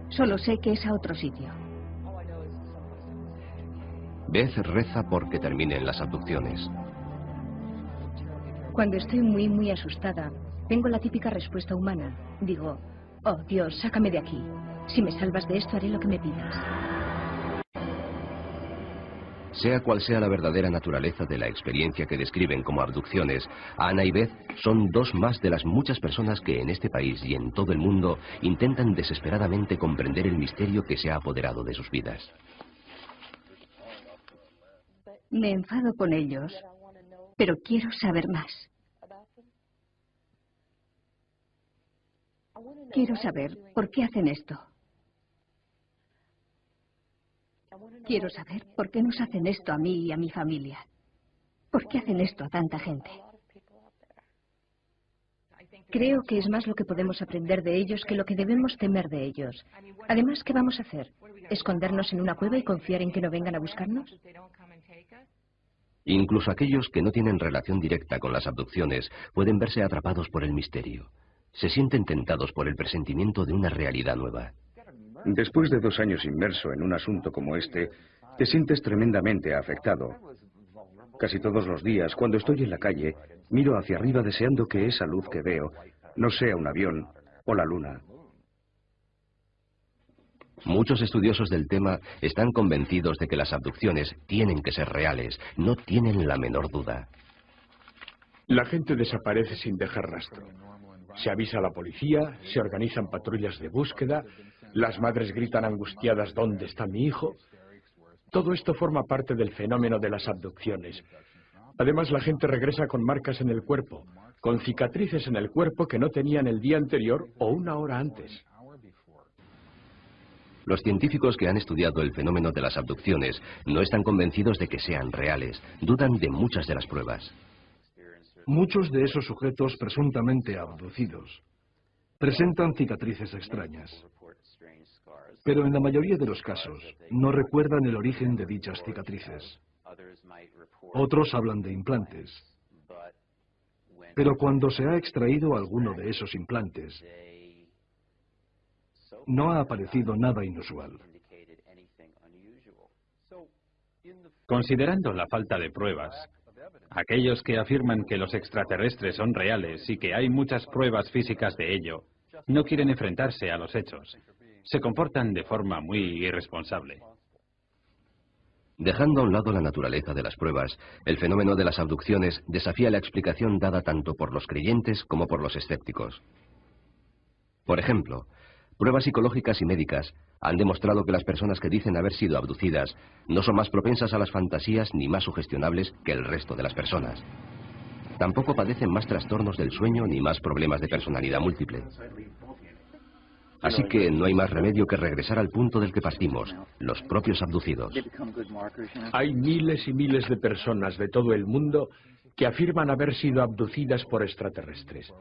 Solo sé que es a otro sitio. Beth reza porque terminen las abducciones. Cuando estoy muy asustada, tengo la típica respuesta humana. Digo, oh Dios, sácame de aquí. Si me salvas de esto, haré lo que me pidas. Sea cual sea la verdadera naturaleza de la experiencia que describen como abducciones, Ana y Beth son dos más de las muchas personas que en este país y en todo el mundo intentan desesperadamente comprender el misterio que se ha apoderado de sus vidas. Me enfado con ellos, pero quiero saber más. Quiero saber por qué hacen esto. Quiero saber por qué nos hacen esto a mí y a mi familia. ¿Por qué hacen esto a tanta gente? Creo que es más lo que podemos aprender de ellos que lo que debemos temer de ellos. Además, ¿qué vamos a hacer? ¿Escondernos en una cueva y confiar en que no vengan a buscarnos? Incluso aquellos que no tienen relación directa con las abducciones pueden verse atrapados por el misterio. Se sienten tentados por el presentimiento de una realidad nueva. Después de 2 años inmerso en un asunto como este, te sientes tremendamente afectado. Casi todos los días, cuando estoy en la calle, miro hacia arriba deseando que esa luz que veo no sea un avión o la luna. Muchos estudiosos del tema están convencidos de que las abducciones tienen que ser reales, no tienen la menor duda. La gente desaparece sin dejar rastro. Se avisa a la policía, se organizan patrullas de búsqueda, las madres gritan angustiadas ¿dónde está mi hijo? Todo esto forma parte del fenómeno de las abducciones. Además, la gente regresa con marcas en el cuerpo, con cicatrices en el cuerpo que no tenían el día anterior o una hora antes. Los científicos que han estudiado el fenómeno de las abducciones no están convencidos de que sean reales, dudan de muchas de las pruebas. Muchos de esos sujetos presuntamente abducidos presentan cicatrices extrañas, pero en la mayoría de los casos no recuerdan el origen de dichas cicatrices. Otros hablan de implantes, pero cuando se ha extraído alguno de esos implantes, no ha aparecido nada inusual. Considerando la falta de pruebas, aquellos que afirman que los extraterrestres son reales y que hay muchas pruebas físicas de ello, no quieren enfrentarse a los hechos. Se comportan de forma muy irresponsable. Dejando a un lado la naturaleza de las pruebas, el fenómeno de las abducciones desafía la explicación dada tanto por los creyentes como por los escépticos. Por ejemplo, pruebas psicológicas y médicas han demostrado que las personas que dicen haber sido abducidas no son más propensas a las fantasías ni más sugestionables que el resto de las personas. Tampoco padecen más trastornos del sueño ni más problemas de personalidad múltiple. Así que no hay más remedio que regresar al punto del que partimos, los propios abducidos. Hay miles y miles de personas de todo el mundo que afirman haber sido abducidas por extraterrestres.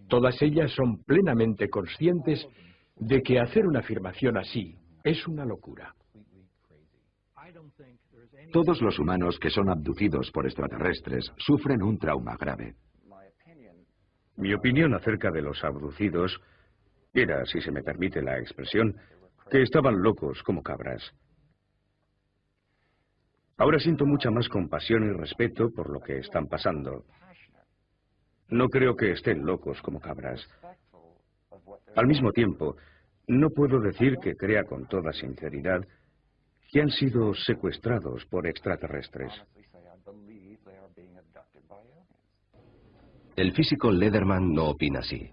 Todas ellas son plenamente conscientes de que hacer una afirmación así es una locura. Todos los humanos que son abducidos por extraterrestres sufren un trauma grave. Mi opinión acerca de los abducidos era, si se me permite la expresión, que estaban locos como cabras. Ahora siento mucha más compasión y respeto por lo que están pasando. No creo que estén locos como cabras. Al mismo tiempo, no puedo decir que crea con toda sinceridad que han sido secuestrados por extraterrestres. El físico Lederman no opina así.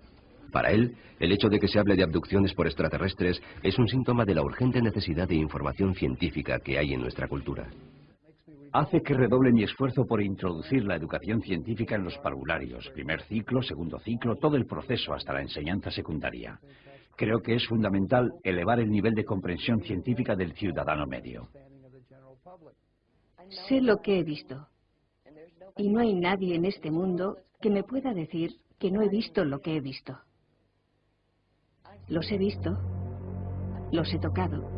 Para él, el hecho de que se hable de abducciones por extraterrestres es un síntoma de la urgente necesidad de información científica que hay en nuestra cultura. Hace que redoble mi esfuerzo por introducir la educación científica en los parvularios, primer ciclo, segundo ciclo, todo el proceso hasta la enseñanza secundaria. Creo que es fundamental elevar el nivel de comprensión científica del ciudadano medio. Sé lo que he visto. Y no hay nadie en este mundo que me pueda decir que no he visto lo que he visto. Los he visto, los he tocado,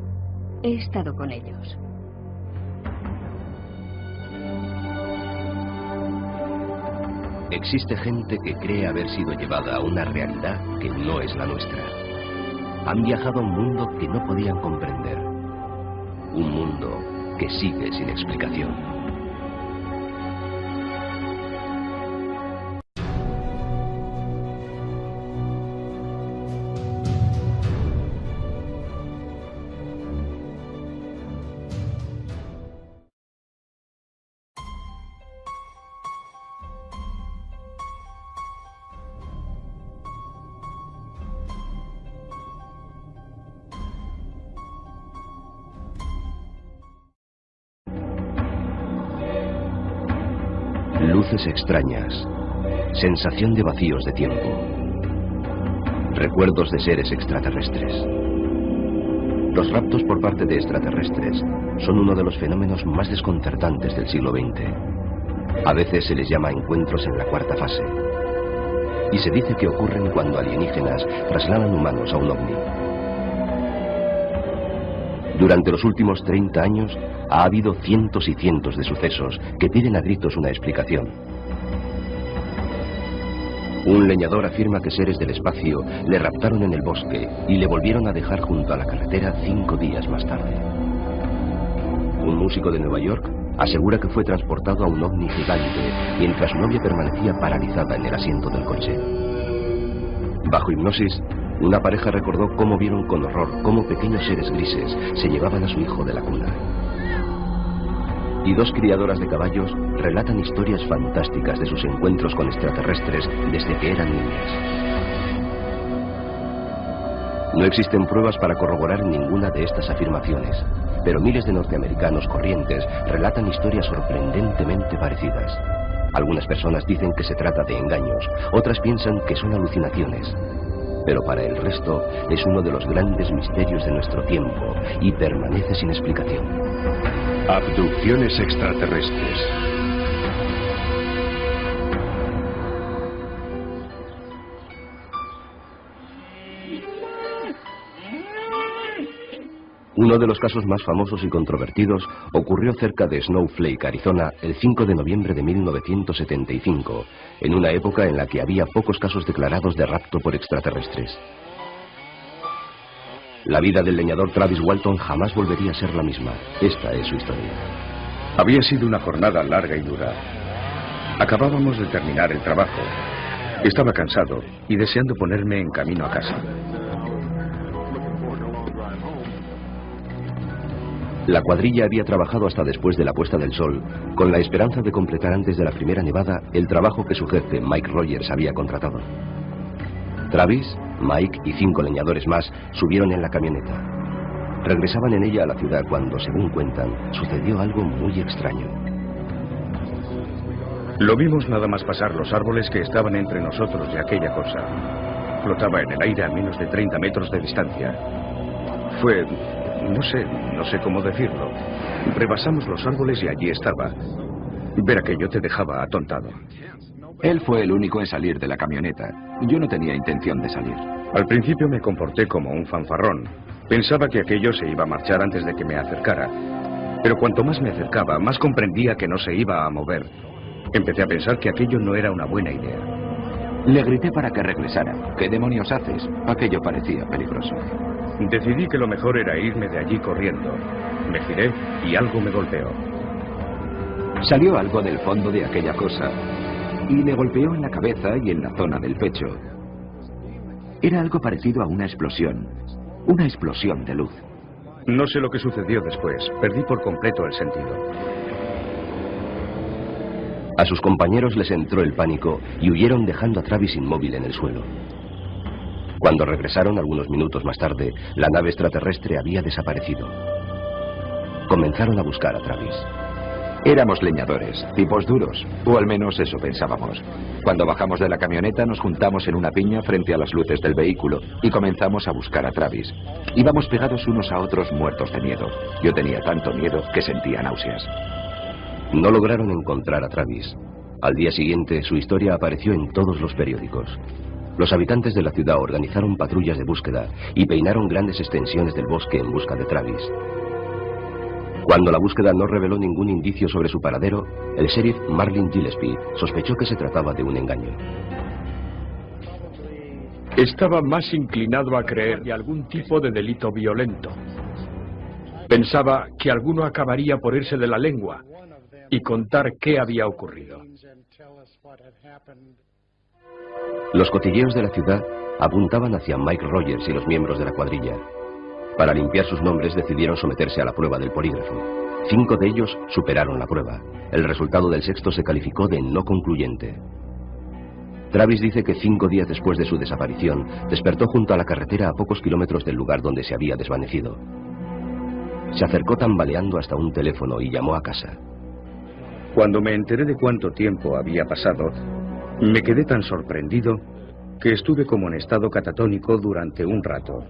he estado con ellos. Existe gente que cree haber sido llevada a una realidad que no es la nuestra. Han viajado a un mundo que no podían comprender. Un mundo que sigue sin explicación. Luces extrañas, sensación de vacíos de tiempo, recuerdos de seres extraterrestres. Los raptos por parte de extraterrestres son uno de los fenómenos más desconcertantes del siglo XX. A veces se les llama encuentros en la cuarta fase. Y se dice que ocurren cuando alienígenas trasladan humanos a un ovni. Durante los últimos 30 años ha habido cientos y cientos de sucesos que piden a gritos una explicación. Un leñador afirma que seres del espacio le raptaron en el bosque y le volvieron a dejar junto a la carretera 5 días más tarde. Un músico de Nueva York asegura que fue transportado a un ovni gigante mientras su novia permanecía paralizada en el asiento del coche. Bajo hipnosis, una pareja recordó cómo vieron con horror cómo pequeños seres grises se llevaban a su hijo de la cuna. Y 2 criadoras de caballos relatan historias fantásticas de sus encuentros con extraterrestres desde que eran niñas. No existen pruebas para corroborar ninguna de estas afirmaciones, pero miles de norteamericanos corrientes relatan historias sorprendentemente parecidas. Algunas personas dicen que se trata de engaños, otras piensan que son alucinaciones. Pero para el resto es uno de los grandes misterios de nuestro tiempo y permanece sin explicación. Abducciones extraterrestres. Uno de los casos más famosos y controvertidos ocurrió cerca de Snowflake, Arizona, el 5 de noviembre de 1975, en una época en la que había pocos casos declarados de rapto por extraterrestres. La vida del leñador Travis Walton jamás volvería a ser la misma. Esta es su historia. Había sido una jornada larga y dura. Acabábamos de terminar el trabajo. Estaba cansado y deseando ponerme en camino a casa. La cuadrilla había trabajado hasta después de la puesta del sol, con la esperanza de completar antes de la primera nevada el trabajo que su jefe, Mike Rogers, había contratado. Travis, Mike y 5 leñadores más subieron en la camioneta. Regresaban en ella a la ciudad cuando, según cuentan, sucedió algo muy extraño. Lo vimos nada más pasar los árboles que estaban entre nosotros y aquella cosa. Flotaba en el aire a menos de 30 metros de distancia. Fue... no sé cómo decirlo. Rebasamos los árboles y allí estaba. Ver aquello te dejaba atontado. Él fue el único en salir de la camioneta. Yo no tenía intención de salir. Al principio me comporté como un fanfarrón. Pensaba que aquello se iba a marchar antes de que me acercara. Pero cuanto más me acercaba, más comprendía que no se iba a mover. Empecé a pensar que aquello no era una buena idea. Le grité para que regresara. ¿Qué demonios haces? Aquello parecía peligroso. Decidí que lo mejor era irme de allí corriendo. Me giré y algo me golpeó. Salió algo del fondo de aquella cosa y le golpeó en la cabeza y en la zona del pecho. Era algo parecido a una explosión de luz. No sé lo que sucedió después. Perdí por completo el sentido. A sus compañeros les entró el pánico y huyeron dejando a Travis inmóvil en el suelo. Cuando regresaron algunos minutos más tarde, la nave extraterrestre había desaparecido. Comenzaron a buscar a Travis. Éramos leñadores, tipos duros, o al menos eso pensábamos. Cuando bajamos de la camioneta nos juntamos en una piña frente a las luces del vehículo y comenzamos a buscar a Travis. Íbamos pegados unos a otros muertos de miedo. Yo tenía tanto miedo que sentía náuseas. No lograron encontrar a Travis. Al día siguiente, su historia apareció en todos los periódicos. Los habitantes de la ciudad organizaron patrullas de búsqueda y peinaron grandes extensiones del bosque en busca de Travis. Cuando la búsqueda no reveló ningún indicio sobre su paradero, el sheriff Marlin Gillespie sospechó que se trataba de un engaño. Estaba más inclinado a creer de algún tipo de delito violento. Pensaba que alguno acabaría por irse de la lengua y contar qué había ocurrido. Los cotilleos de la ciudad apuntaban hacia Mike Rogers y los miembros de la cuadrilla. Para limpiar sus nombres decidieron someterse a la prueba del polígrafo. 5 de ellos superaron la prueba. El resultado del sexto se calificó de no concluyente. Travis dice que 5 días después de su desaparición, despertó junto a la carretera a pocos kilómetros del lugar donde se había desvanecido. Se acercó tambaleando hasta un teléfono y llamó a casa. Cuando me enteré de cuánto tiempo había pasado, me quedé tan sorprendido que estuve como en estado catatónico durante un rato.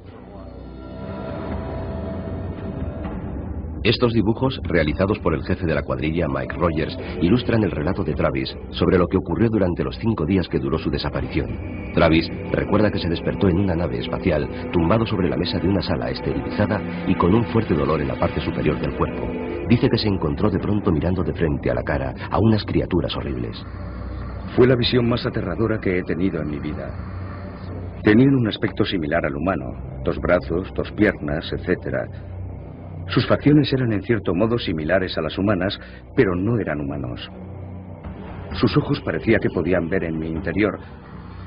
Estos dibujos, realizados por el jefe de la cuadrilla, Mike Rogers, ilustran el relato de Travis sobre lo que ocurrió durante los 5 días que duró su desaparición. Travis recuerda que se despertó en una nave espacial, tumbado sobre la mesa de una sala esterilizada y con un fuerte dolor en la parte superior del cuerpo. Dice que se encontró de pronto mirando de frente a la cara a unas criaturas horribles. Fue la visión más aterradora que he tenido en mi vida. Tenían un aspecto similar al humano, 2 brazos, 2 piernas, etc. Sus facciones eran en cierto modo similares a las humanas, pero no eran humanos. Sus ojos parecía que podían ver en mi interior.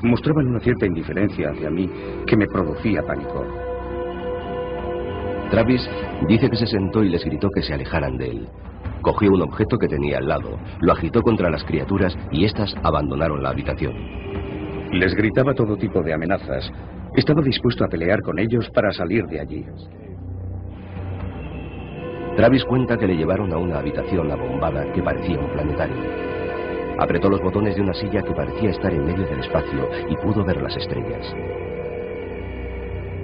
Mostraban una cierta indiferencia hacia mí que me producía pánico. Travis dice que se sentó y les gritó que se alejaran de él. Cogió un objeto que tenía al lado, lo agitó contra las criaturas y éstas abandonaron la habitación. Les gritaba todo tipo de amenazas. Estaba dispuesto a pelear con ellos para salir de allí. Travis cuenta que le llevaron a una habitación abombada que parecía un planetario. Apretó los botones de una silla que parecía estar en medio del espacio y pudo ver las estrellas.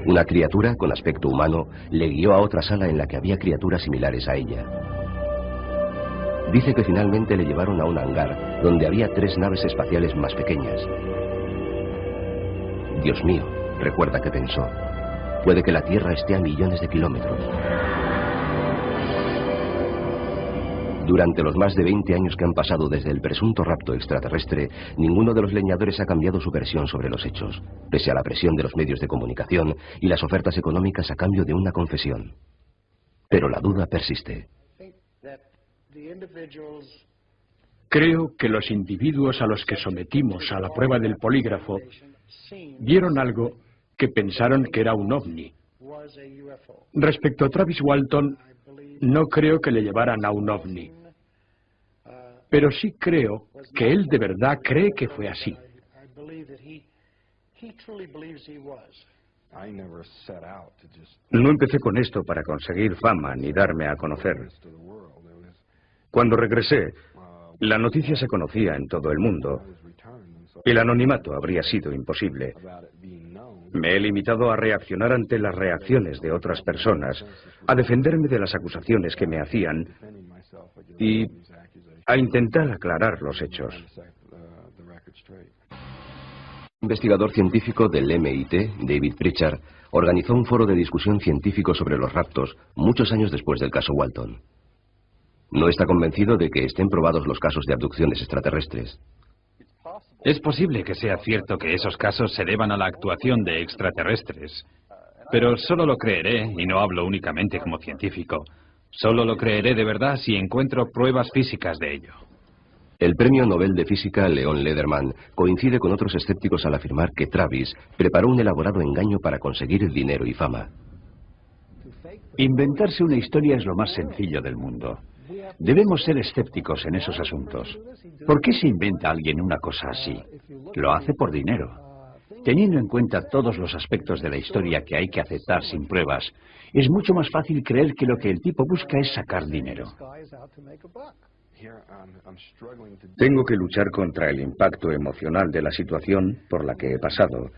Una criatura con aspecto humano le guió a otra sala en la que había criaturas similares a ella. Dice que finalmente le llevaron a un hangar donde había 3 naves espaciales más pequeñas. Dios mío, recuerda que pensó, puede que la Tierra esté a millones de kilómetros. Durante los más de 20 años que han pasado desde el presunto rapto extraterrestre, ninguno de los leñadores ha cambiado su versión sobre los hechos, pese a la presión de los medios de comunicación y las ofertas económicas a cambio de una confesión. Pero la duda persiste. Creo que los individuos a los que sometimos a la prueba del polígrafo vieron algo que pensaron que era un ovni. Respecto a Travis Walton, no creo que le llevaran a un ovni. Pero sí creo que él de verdad cree que fue así. No empecé con esto para conseguir fama ni darme a conocer. Cuando regresé, la noticia se conocía en todo el mundo. El anonimato habría sido imposible. Me he limitado a reaccionar ante las reacciones de otras personas, a defenderme de las acusaciones que me hacían y a intentar aclarar los hechos. Investigador científico del MIT, David Pritchard, organizó un foro de discusión científico sobre los raptos muchos años después del caso Walton. No está convencido de que estén probados los casos de abducciones extraterrestres. Es posible que sea cierto que esos casos se deban a la actuación de extraterrestres, pero solo lo creeré, y no hablo únicamente como científico, solo lo creeré de verdad si encuentro pruebas físicas de ello. El premio Nobel de Física Leon Lederman coincide con otros escépticos al afirmar que Travis preparó un elaborado engaño para conseguir dinero y fama. Inventarse una historia es lo más sencillo del mundo. Debemos ser escépticos en esos asuntos. ¿Por qué se inventa alguien una cosa así? Lo hace por dinero. Teniendo en cuenta todos los aspectos de la historia que hay que aceptar sin pruebas, es mucho más fácil creer que lo que el tipo busca es sacar dinero. Tengo que luchar contra el impacto emocional de la situación por la que he pasado,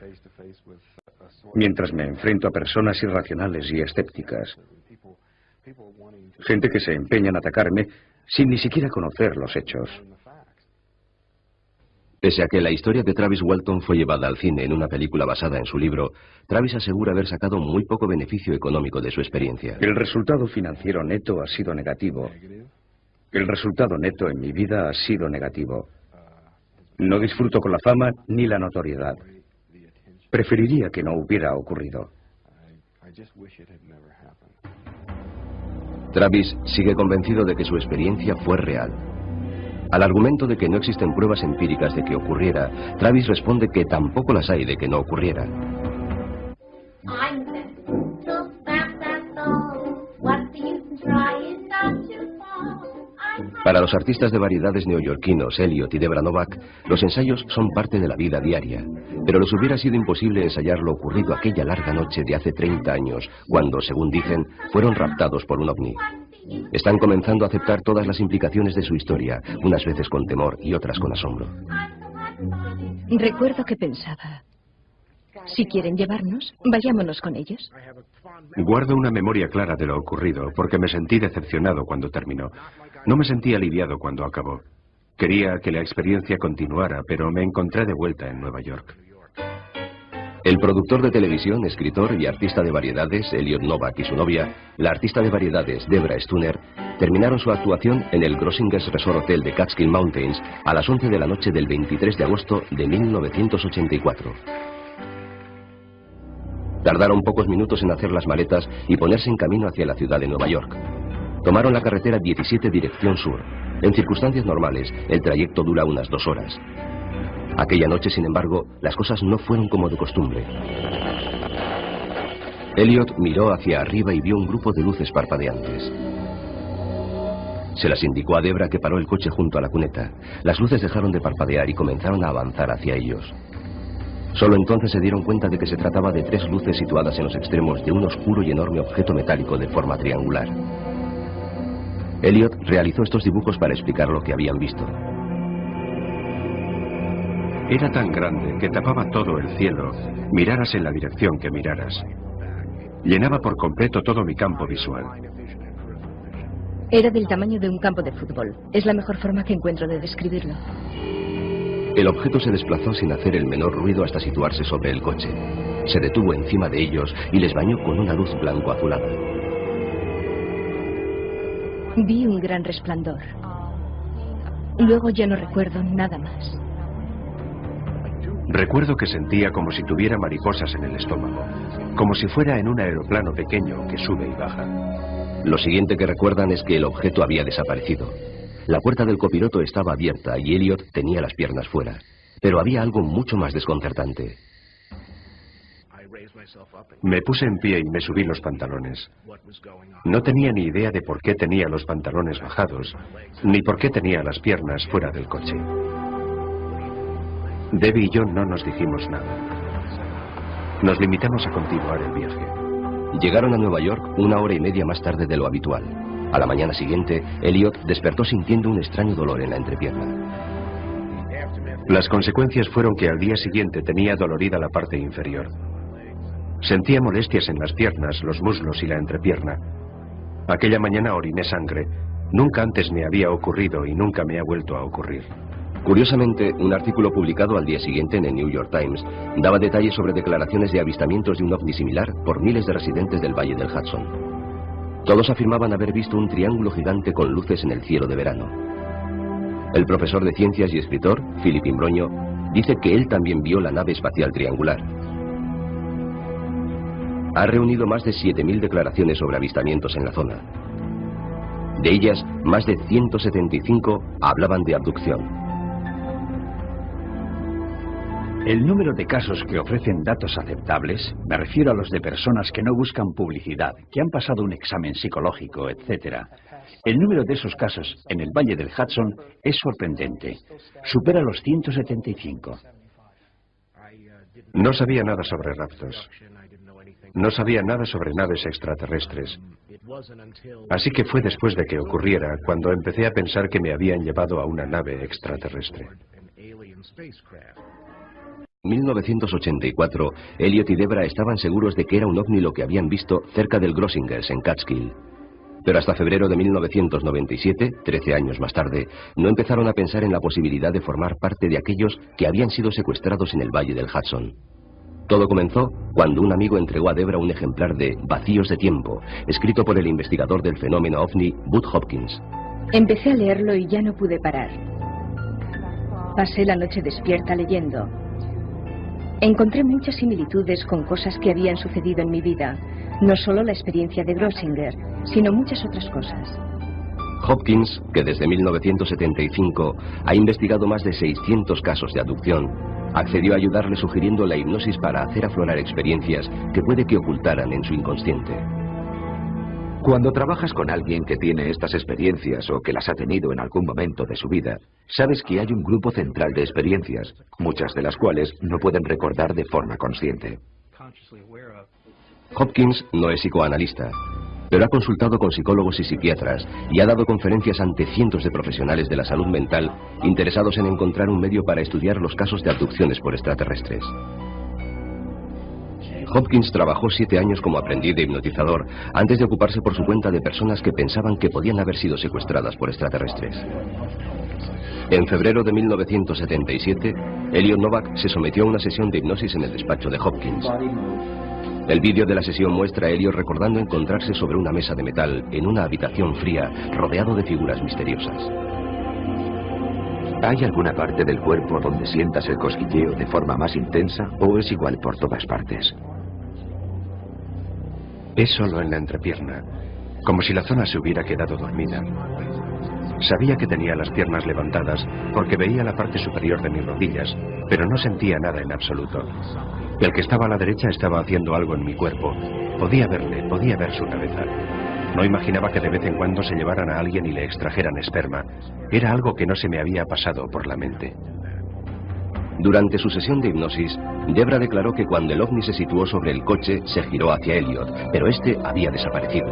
mientras me enfrento a personas irracionales y escépticas. Gente que se empeña en atacarme sin ni siquiera conocer los hechos. Pese a que la historia de Travis Walton fue llevada al cine en una película basada en su libro, Travis asegura haber sacado muy poco beneficio económico de su experiencia. El resultado financiero neto ha sido negativo. El resultado neto en mi vida ha sido negativo. No disfruto con la fama ni la notoriedad. Preferiría que no hubiera ocurrido. Travis sigue convencido de que su experiencia fue real. Al argumento de que no existen pruebas empíricas de que ocurriera, Travis responde que tampoco las hay de que no ocurriera. Para los artistas de variedades neoyorquinos Elliot y Debra Novak, los ensayos son parte de la vida diaria, pero les hubiera sido imposible ensayar lo ocurrido aquella larga noche de hace 30 años, cuando, según dicen, fueron raptados por un ovni. Están comenzando a aceptar todas las implicaciones de su historia, unas veces con temor y otras con asombro. Recuerdo que pensaba, si quieren llevarnos, vayámonos con ellos. Guardo una memoria clara de lo ocurrido, porque me sentí decepcionado cuando terminó. No me sentí aliviado cuando acabó. Quería que la experiencia continuara, pero me encontré de vuelta en Nueva York. El productor de televisión, escritor y artista de variedades, Elliot Novak, y su novia, la artista de variedades, Debra Stunner, terminaron su actuación en el Grossinger's Resort Hotel de Catskill Mountains a las 11 de la noche del 23 de agosto de 1984. Tardaron pocos minutos en hacer las maletas y ponerse en camino hacia la ciudad de Nueva York. Tomaron la carretera 17 dirección sur. En circunstancias normales, el trayecto dura unas 2 horas. Aquella noche, sin embargo, las cosas no fueron como de costumbre. Elliot miró hacia arriba y vio un grupo de luces parpadeantes. Se las indicó a Debra, que paró el coche junto a la cuneta. Las luces dejaron de parpadear y comenzaron a avanzar hacia ellos. Solo entonces se dieron cuenta de que se trataba de 3 luces situadas en los extremos de un oscuro y enorme objeto metálico de forma triangular. Elliot realizó estos dibujos para explicar lo que habían visto. Era tan grande que tapaba todo el cielo, miraras en la dirección que miraras. Llenaba por completo todo mi campo visual. Era del tamaño de un campo de fútbol. Es la mejor forma que encuentro de describirlo. El objeto se desplazó sin hacer el menor ruido hasta situarse sobre el coche. Se detuvo encima de ellos y les bañó con una luz blanco-azulada. Vi un gran resplandor. Luego ya no recuerdo nada más. Recuerdo que sentía como si tuviera mariposas en el estómago, como si fuera en un aeroplano pequeño que sube y baja. Lo siguiente que recuerdan es que el objeto había desaparecido. La puerta del copiloto estaba abierta y Elliot tenía las piernas fuera. Pero había algo mucho más desconcertante. Me puse en pie y me subí los pantalones. No tenía ni idea de por qué tenía los pantalones bajados, ni por qué tenía las piernas fuera del coche. Debbie y yo no nos dijimos nada. Nos limitamos a continuar el viaje. Llegaron a Nueva York 1 hora y media más tarde de lo habitual. A la mañana siguiente, Elliot despertó sintiendo un extraño dolor en la entrepierna. Las consecuencias fueron que al día siguiente tenía dolorida la parte inferior. Sentía molestias en las piernas, los muslos y la entrepierna. Aquella mañana oriné sangre. Nunca antes me había ocurrido y nunca me ha vuelto a ocurrir. Curiosamente, un artículo publicado al día siguiente en el New York Times daba detalles sobre declaraciones de avistamientos de un ovni similar por miles de residentes del Valle del Hudson. Todos afirmaban haber visto un triángulo gigante con luces en el cielo de verano. El profesor de ciencias y escritor, Philip Imbroño, dice que él también vio la nave espacial triangular. Ha reunido más de 7.000 declaraciones sobre avistamientos en la zona. De ellas, más de 175 hablaban de abducción. El número de casos que ofrecen datos aceptables, me refiero a los de personas que no buscan publicidad, que han pasado un examen psicológico, etc. El número de esos casos en el Valle del Hudson es sorprendente. Supera los 175. No sabía nada sobre raptos. No sabía nada sobre naves extraterrestres. Así que fue después de que ocurriera cuando empecé a pensar que me habían llevado a una nave extraterrestre. En 1984, Elliot y Debra estaban seguros de que era un ovni lo que habían visto cerca del Grossinger's en Catskill. Pero hasta febrero de 1997, 13 años más tarde, no empezaron a pensar en la posibilidad de formar parte de aquellos que habían sido secuestrados en el Valle del Hudson. Todo comenzó cuando un amigo entregó a Debra un ejemplar de Vacíos de tiempo, escrito por el investigador del fenómeno OVNI, Bud Hopkins. Empecé a leerlo y ya no pude parar. Pasé la noche despierta leyendo. Encontré muchas similitudes con cosas que habían sucedido en mi vida. No solo la experiencia de Grossinger, sino muchas otras cosas. Hopkins, que desde 1975 ha investigado más de 600 casos de abducción, accedió a ayudarle sugiriendo la hipnosis para hacer aflorar experiencias que puede que ocultaran en su inconsciente. Cuando trabajas con alguien que tiene estas experiencias o que las ha tenido en algún momento de su vida, sabes que hay un grupo central de experiencias, muchas de las cuales no pueden recordar de forma consciente. Hopkins no es psicoanalista, pero ha consultado con psicólogos y psiquiatras y ha dado conferencias ante cientos de profesionales de la salud mental interesados en encontrar un medio para estudiar los casos de abducciones por extraterrestres. Hopkins trabajó 7 años como aprendiz de hipnotizador antes de ocuparse por su cuenta de personas que pensaban que podían haber sido secuestradas por extraterrestres. En febrero de 1977, Elliot Novak se sometió a una sesión de hipnosis en el despacho de Hopkins. El vídeo de la sesión muestra a Elliot recordando encontrarse sobre una mesa de metal en una habitación fría rodeado de figuras misteriosas. ¿Hay alguna parte del cuerpo donde sientas el cosquilleo de forma más intensa o es igual por todas partes? Es solo en la entrepierna, como si la zona se hubiera quedado dormida. Sabía que tenía las piernas levantadas porque veía la parte superior de mis rodillas, pero no sentía nada en absoluto. El que estaba a la derecha estaba haciendo algo en mi cuerpo. Podía verle, podía ver su cabeza. No imaginaba que de vez en cuando se llevaran a alguien y le extrajeran esperma. Era algo que no se me había pasado por la mente. Durante su sesión de hipnosis, Debra declaró que cuando el ovni se situó sobre el coche, se giró hacia Elliot, pero este había desaparecido.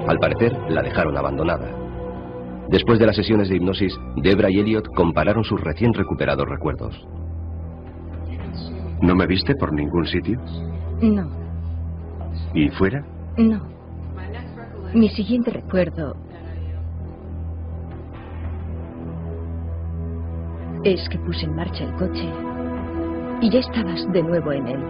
Al parecer, la dejaron abandonada. Después de las sesiones de hipnosis, Debra y Elliot compararon sus recién recuperados recuerdos. ¿No me viste por ningún sitio? No. ¿Y fuera? No. Mi siguiente recuerdo es que puse en marcha el coche y ya estabas de nuevo en él.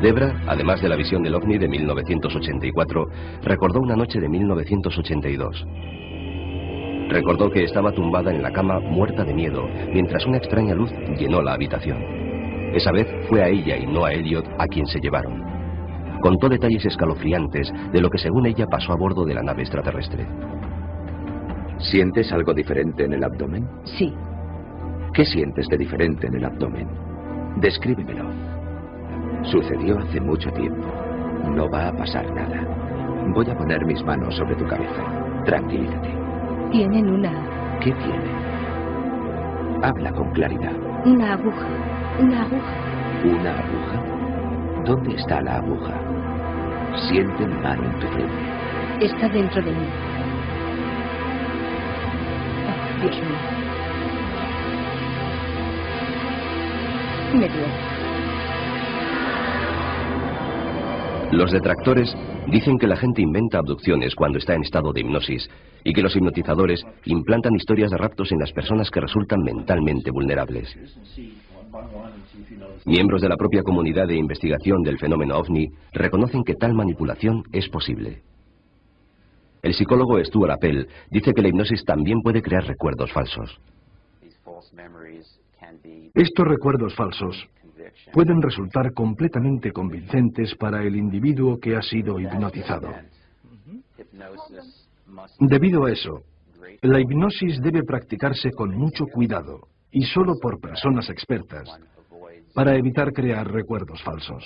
Debra, además de la visión del ovni de 1984, recordó una noche de 1982. Recordó que estaba tumbada en la cama muerta de miedo, mientras una extraña luz llenó la habitación. Esa vez fue a ella y no a Elliot a quien se llevaron. Contó detalles escalofriantes de lo que según ella pasó a bordo de la nave extraterrestre. ¿Sientes algo diferente en el abdomen? Sí. ¿Qué sientes de diferente en el abdomen? Descríbemelo. Sucedió hace mucho tiempo. No va a pasar nada. Voy a poner mis manos sobre tu cabeza. Tranquilízate. Tienen una... ¿Qué tiene? Habla con claridad. Una aguja. Una aguja. ¿Una aguja? ¿Dónde está la aguja? Siente mi mano en tu frente. Está dentro de mí. Oh, Dios mío. Me duele. Los detractores dicen que la gente inventa abducciones cuando está en estado de hipnosis y que los hipnotizadores implantan historias de raptos en las personas que resultan mentalmente vulnerables. Miembros de la propia comunidad de investigación del fenómeno OVNI reconocen que tal manipulación es posible. El psicólogo Stuart Appel dice que la hipnosis también puede crear recuerdos falsos. Estos recuerdos falsos pueden resultar completamente convincentes para el individuo que ha sido hipnotizado. Debido a eso, la hipnosis debe practicarse con mucho cuidado y solo por personas expertas para evitar crear recuerdos falsos.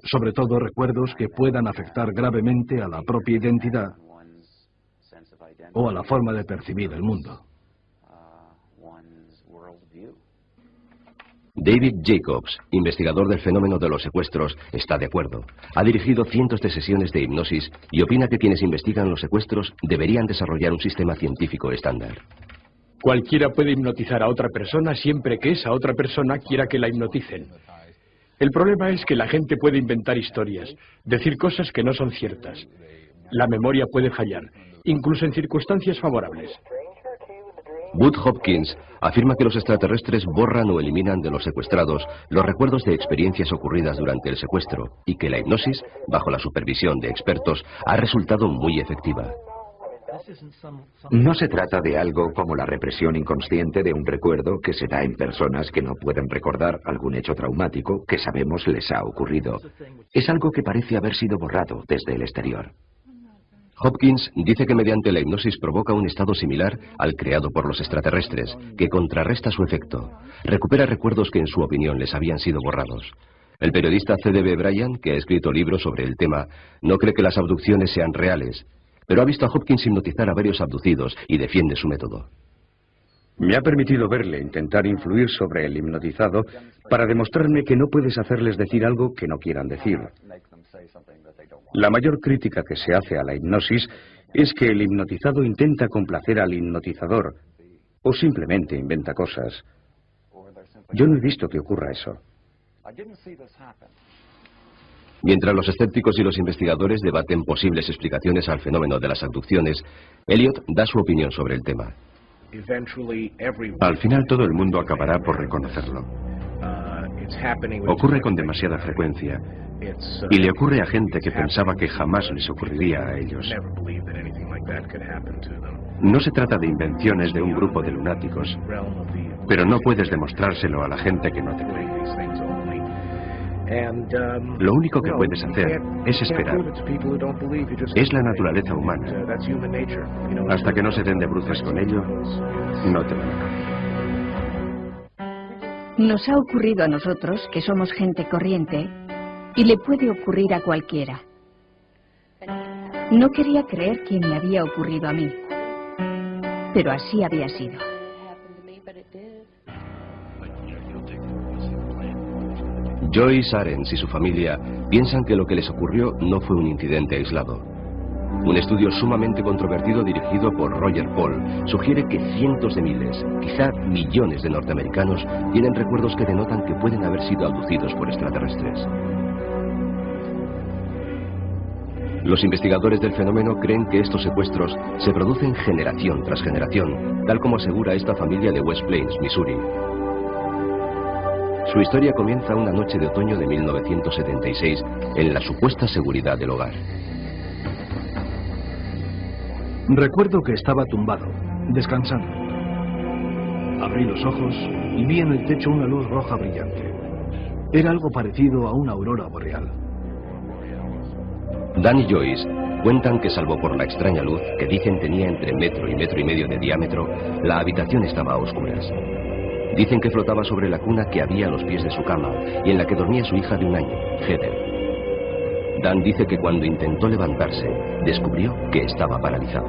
Sobre todo recuerdos que puedan afectar gravemente a la propia identidad o a la forma de percibir el mundo. David Jacobs, investigador del fenómeno de los secuestros, está de acuerdo. Ha dirigido cientos de sesiones de hipnosis y opina que quienes investigan los secuestros deberían desarrollar un sistema científico estándar. Cualquiera puede hipnotizar a otra persona siempre que esa otra persona quiera que la hipnoticen. El problema es que la gente puede inventar historias, decir cosas que no son ciertas. La memoria puede fallar, incluso en circunstancias favorables. Bud Hopkins afirma que los extraterrestres borran o eliminan de los secuestrados los recuerdos de experiencias ocurridas durante el secuestro y que la hipnosis, bajo la supervisión de expertos, ha resultado muy efectiva. No se trata de algo como la represión inconsciente de un recuerdo que se da en personas que no pueden recordar algún hecho traumático que sabemos les ha ocurrido. Es algo que parece haber sido borrado desde el exterior. Hopkins dice que mediante la hipnosis provoca un estado similar al creado por los extraterrestres, que contrarresta su efecto. Recupera recuerdos que en su opinión les habían sido borrados. El periodista C.D.B. Bryan, que ha escrito libros sobre el tema, no cree que las abducciones sean reales, pero ha visto a Hopkins hipnotizar a varios abducidos y defiende su método. Me ha permitido verle intentar influir sobre el hipnotizado para demostrarme que no puedes hacerles decir algo que no quieran decir. La mayor crítica que se hace a la hipnosis es que el hipnotizado intenta complacer al hipnotizador o simplemente inventa cosas. Yo no he visto que ocurra eso. Mientras los escépticos y los investigadores debaten posibles explicaciones al fenómeno de las abducciones, Elliot da su opinión sobre el tema. Al final todo el mundo acabará por reconocerlo. Ocurre con demasiada frecuencia y le ocurre a gente que pensaba que jamás les ocurriría a ellos. No se trata de invenciones de un grupo de lunáticos, pero no puedes demostrárselo a la gente que no te cree. Lo único que puedes hacer es esperar. Es la naturaleza humana. Hasta que no se den de bruces con ello, no te lo negaré. Nos ha ocurrido a nosotros, que somos gente corriente, y le puede ocurrir a cualquiera. No quería creer que me había ocurrido a mí, pero así había sido. Joyce Arends y su familia piensan que lo que les ocurrió no fue un incidente aislado. Un estudio sumamente controvertido dirigido por Roger Paul sugiere que cientos de miles, quizá millones de norteamericanos tienen recuerdos que denotan que pueden haber sido abducidos por extraterrestres. Los investigadores del fenómeno creen que estos secuestros se producen generación tras generación, tal como asegura esta familia de West Plains, Missouri. Su historia comienza una noche de otoño de 1976 en la supuesta seguridad del hogar. Recuerdo que estaba tumbado, descansando. Abrí los ojos y vi en el techo una luz roja brillante. Era algo parecido a una aurora boreal. Dan y Joyce cuentan que salvo por la extraña luz, que dicen tenía entre metro y medio de diámetro, la habitación estaba a oscuras. Dicen que flotaba sobre la cuna que había a los pies de su cama y en la que dormía su hija de 1 año, Heather. Dan dice que cuando intentó levantarse, descubrió que estaba paralizado.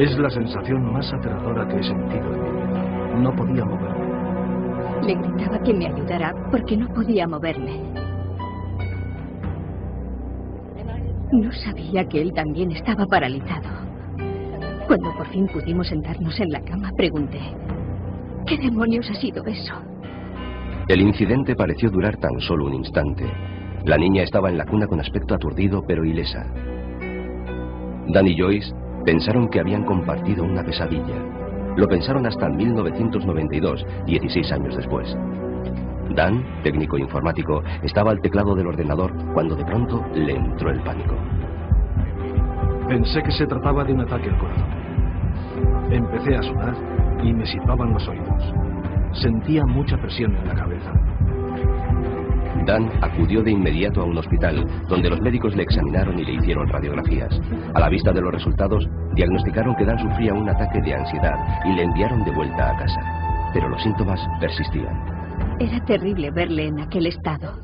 Es la sensación más aterradora que he sentido en mi vida. No podía moverme. Le gritaba que me ayudara porque no podía moverme. No sabía que él también estaba paralizado. Cuando por fin pudimos sentarnos en la cama, pregunté, ¿qué demonios ha sido eso? El incidente pareció durar tan solo un instante. La niña estaba en la cuna con aspecto aturdido pero ilesa. Dan y Joyce pensaron que habían compartido una pesadilla. Lo pensaron hasta 1992, 16 años después. Dan, técnico informático, estaba al teclado del ordenador cuando de pronto le entró el pánico. Pensé que se trataba de un ataque al corazón. Empecé a sudar y me silbaban los oídos. Sentía mucha presión en la cabeza. Dan acudió de inmediato a un hospital, donde los médicos le examinaron y le hicieron radiografías. A la vista de los resultados, diagnosticaron que Dan sufría un ataque de ansiedad y le enviaron de vuelta a casa. Pero los síntomas persistían. Era terrible verle en aquel estado.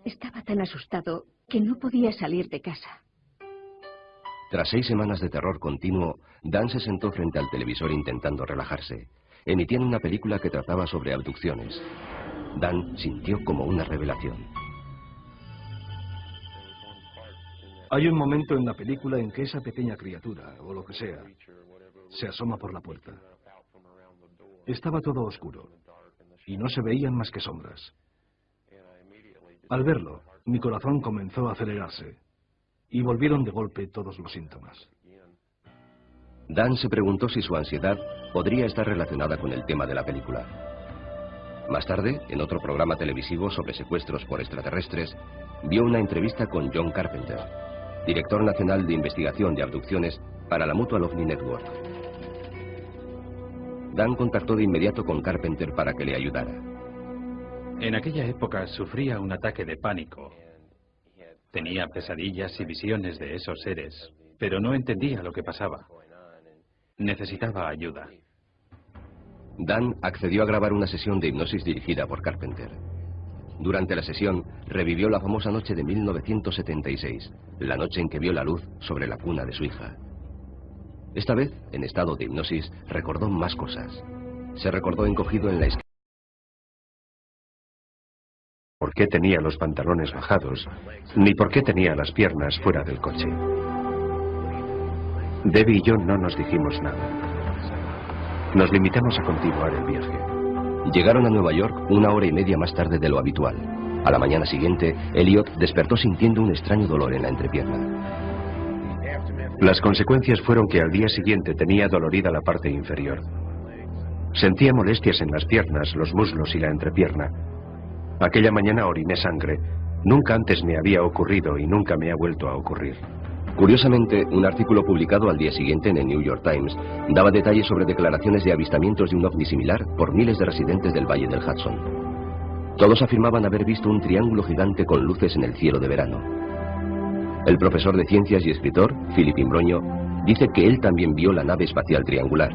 Estaba tan asustado que no podía salir de casa. Tras 6 semanas de terror continuo, Dan se sentó frente al televisor intentando relajarse. Emitían una película que trataba sobre abducciones. Dan sintió como una revelación. Hay un momento en la película en que esa pequeña criatura, o lo que sea, se asoma por la puerta. Estaba todo oscuro y no se veían más que sombras. Al verlo, mi corazón comenzó a acelerarse y volvieron de golpe todos los síntomas. Dan se preguntó si su ansiedad podría estar relacionada con el tema de la película. Más tarde, en otro programa televisivo sobre secuestros por extraterrestres, vio una entrevista con John Carpenter, director nacional de investigación de abducciones para la Mutual OVNI Network. Dan contactó de inmediato con Carpenter para que le ayudara. En aquella época sufría un ataque de pánico. Tenía pesadillas y visiones de esos seres, pero no entendía lo que pasaba. Necesitaba ayuda. Dan accedió a grabar una sesión de hipnosis dirigida por Carpenter. Durante la sesión, revivió la famosa noche de 1976, la noche en que vio la luz sobre la cuna de su hija. Esta vez, en estado de hipnosis, recordó más cosas. Se recordó encogido en la esquina. ¿Por qué tenía los pantalones bajados? Ni por qué tenía las piernas fuera del coche. Debbie y yo no nos dijimos nada. Nos limitamos a continuar el viaje. Llegaron a Nueva York 1 hora y media más tarde de lo habitual. A la mañana siguiente, Elliot despertó sintiendo un extraño dolor en la entrepierna. Las consecuencias fueron que al día siguiente tenía dolorida la parte inferior. Sentía molestias en las piernas, los muslos y la entrepierna. Aquella mañana oriné sangre. Nunca antes me había ocurrido y nunca me ha vuelto a ocurrir. Curiosamente, un artículo publicado al día siguiente en el New York Times daba detalles sobre declaraciones de avistamientos de un ovni similar por miles de residentes del Valle del Hudson. Todos afirmaban haber visto un triángulo gigante con luces en el cielo de verano. El profesor de ciencias y escritor, Philip Imbroño, dice que él también vio la nave espacial triangular.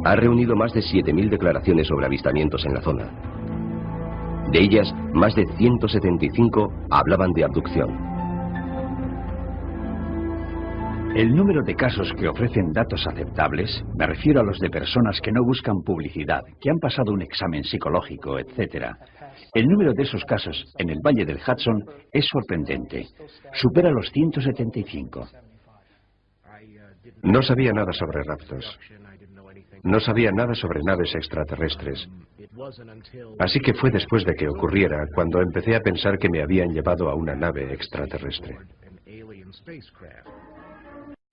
Ha reunido más de 7.000 declaraciones sobre avistamientos en la zona. De ellas, más de 175 hablaban de abducción. El número de casos que ofrecen datos aceptables, me refiero a los de personas que no buscan publicidad, que han pasado un examen psicológico, etc. El número de esos casos en el Valle del Hudson es sorprendente. Supera los 175. No sabía nada sobre raptos. No sabía nada sobre naves extraterrestres. Así que fue después de que ocurriera cuando empecé a pensar que me habían llevado a una nave extraterrestre.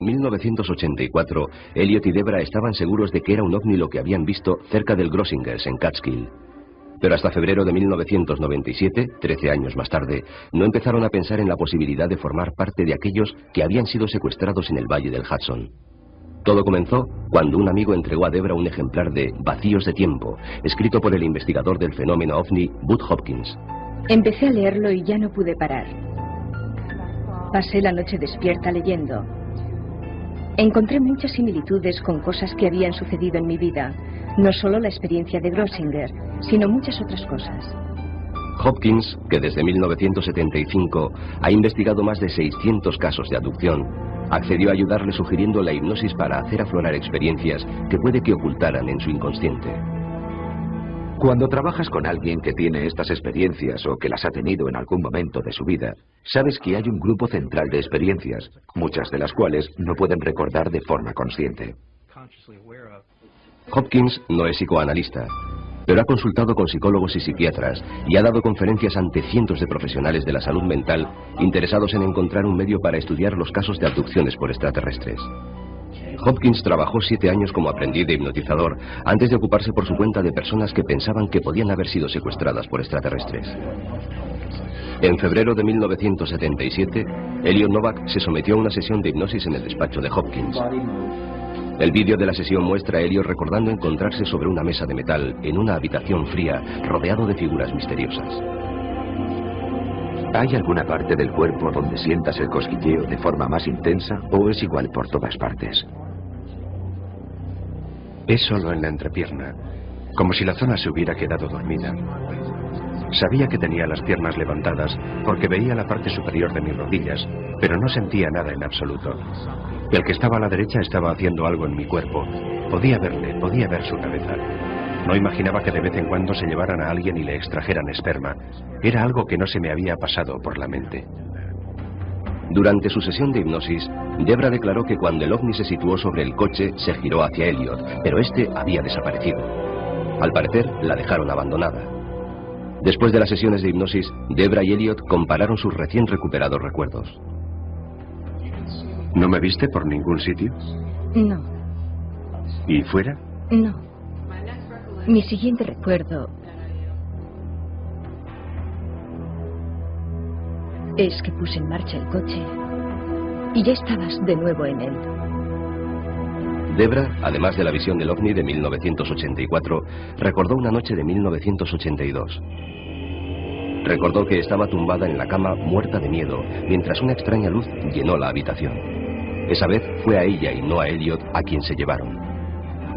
En 1984, Elliot y Debra estaban seguros de que era un ovni lo que habían visto cerca del Grossinghers, en Catskill. Pero hasta febrero de 1997, 13 años más tarde, no empezaron a pensar en la posibilidad de formar parte de aquellos que habían sido secuestrados en el Valle del Hudson. Todo comenzó cuando un amigo entregó a Debra un ejemplar de Vacíos de tiempo, escrito por el investigador del fenómeno ovni, Bud Hopkins. Empecé a leerlo y ya no pude parar. Pasé la noche despierta leyendo. Encontré muchas similitudes con cosas que habían sucedido en mi vida. No solo la experiencia de Grossinger, sino muchas otras cosas. Hopkins, que desde 1975 ha investigado más de 600 casos de abducción, accedió a ayudarle sugiriendo la hipnosis para hacer aflorar experiencias que puede que ocultaran en su inconsciente. Cuando trabajas con alguien que tiene estas experiencias o que las ha tenido en algún momento de su vida, sabes que hay un grupo central de experiencias, muchas de las cuales no pueden recordar de forma consciente. Hopkins no es psicoanalista, pero ha consultado con psicólogos y psiquiatras y ha dado conferencias ante cientos de profesionales de la salud mental interesados en encontrar un medio para estudiar los casos de abducciones por extraterrestres. Hopkins trabajó 7 años como aprendiz de hipnotizador antes de ocuparse por su cuenta de personas que pensaban que podían haber sido secuestradas por extraterrestres. En febrero de 1977, Elliot Novak se sometió a una sesión de hipnosis en el despacho de Hopkins. El vídeo de la sesión muestra a Elliot recordando encontrarse sobre una mesa de metal en una habitación fría rodeado de figuras misteriosas. ¿Hay alguna parte del cuerpo donde sientas el cosquilleo de forma más intensa o es igual por todas partes? Es solo en la entrepierna, como si la zona se hubiera quedado dormida. Sabía que tenía las piernas levantadas porque veía la parte superior de mis rodillas, pero no sentía nada en absoluto. El que estaba a la derecha estaba haciendo algo en mi cuerpo. Podía verle, podía ver su cabeza. No imaginaba que de vez en cuando se llevaran a alguien y le extrajeran esperma. Era algo que no se me había pasado por la mente. Durante su sesión de hipnosis, Debra declaró que cuando el ovni se situó sobre el coche, se giró hacia Elliot, pero este había desaparecido. Al parecer, la dejaron abandonada. Después de las sesiones de hipnosis, Debra y Elliot compararon sus recién recuperados recuerdos. ¿No me viste por ningún sitio? No. ¿Y fuera? No. Mi siguiente recuerdo es que puse en marcha el coche y ya estabas de nuevo en él. Debra, además de la visión del ovni de 1984, recordó una noche de 1982. Recordó que estaba tumbada en la cama muerta de miedo, mientras una extraña luz llenó la habitación. Esa vez fue a ella y no a Elliot a quien se llevaron.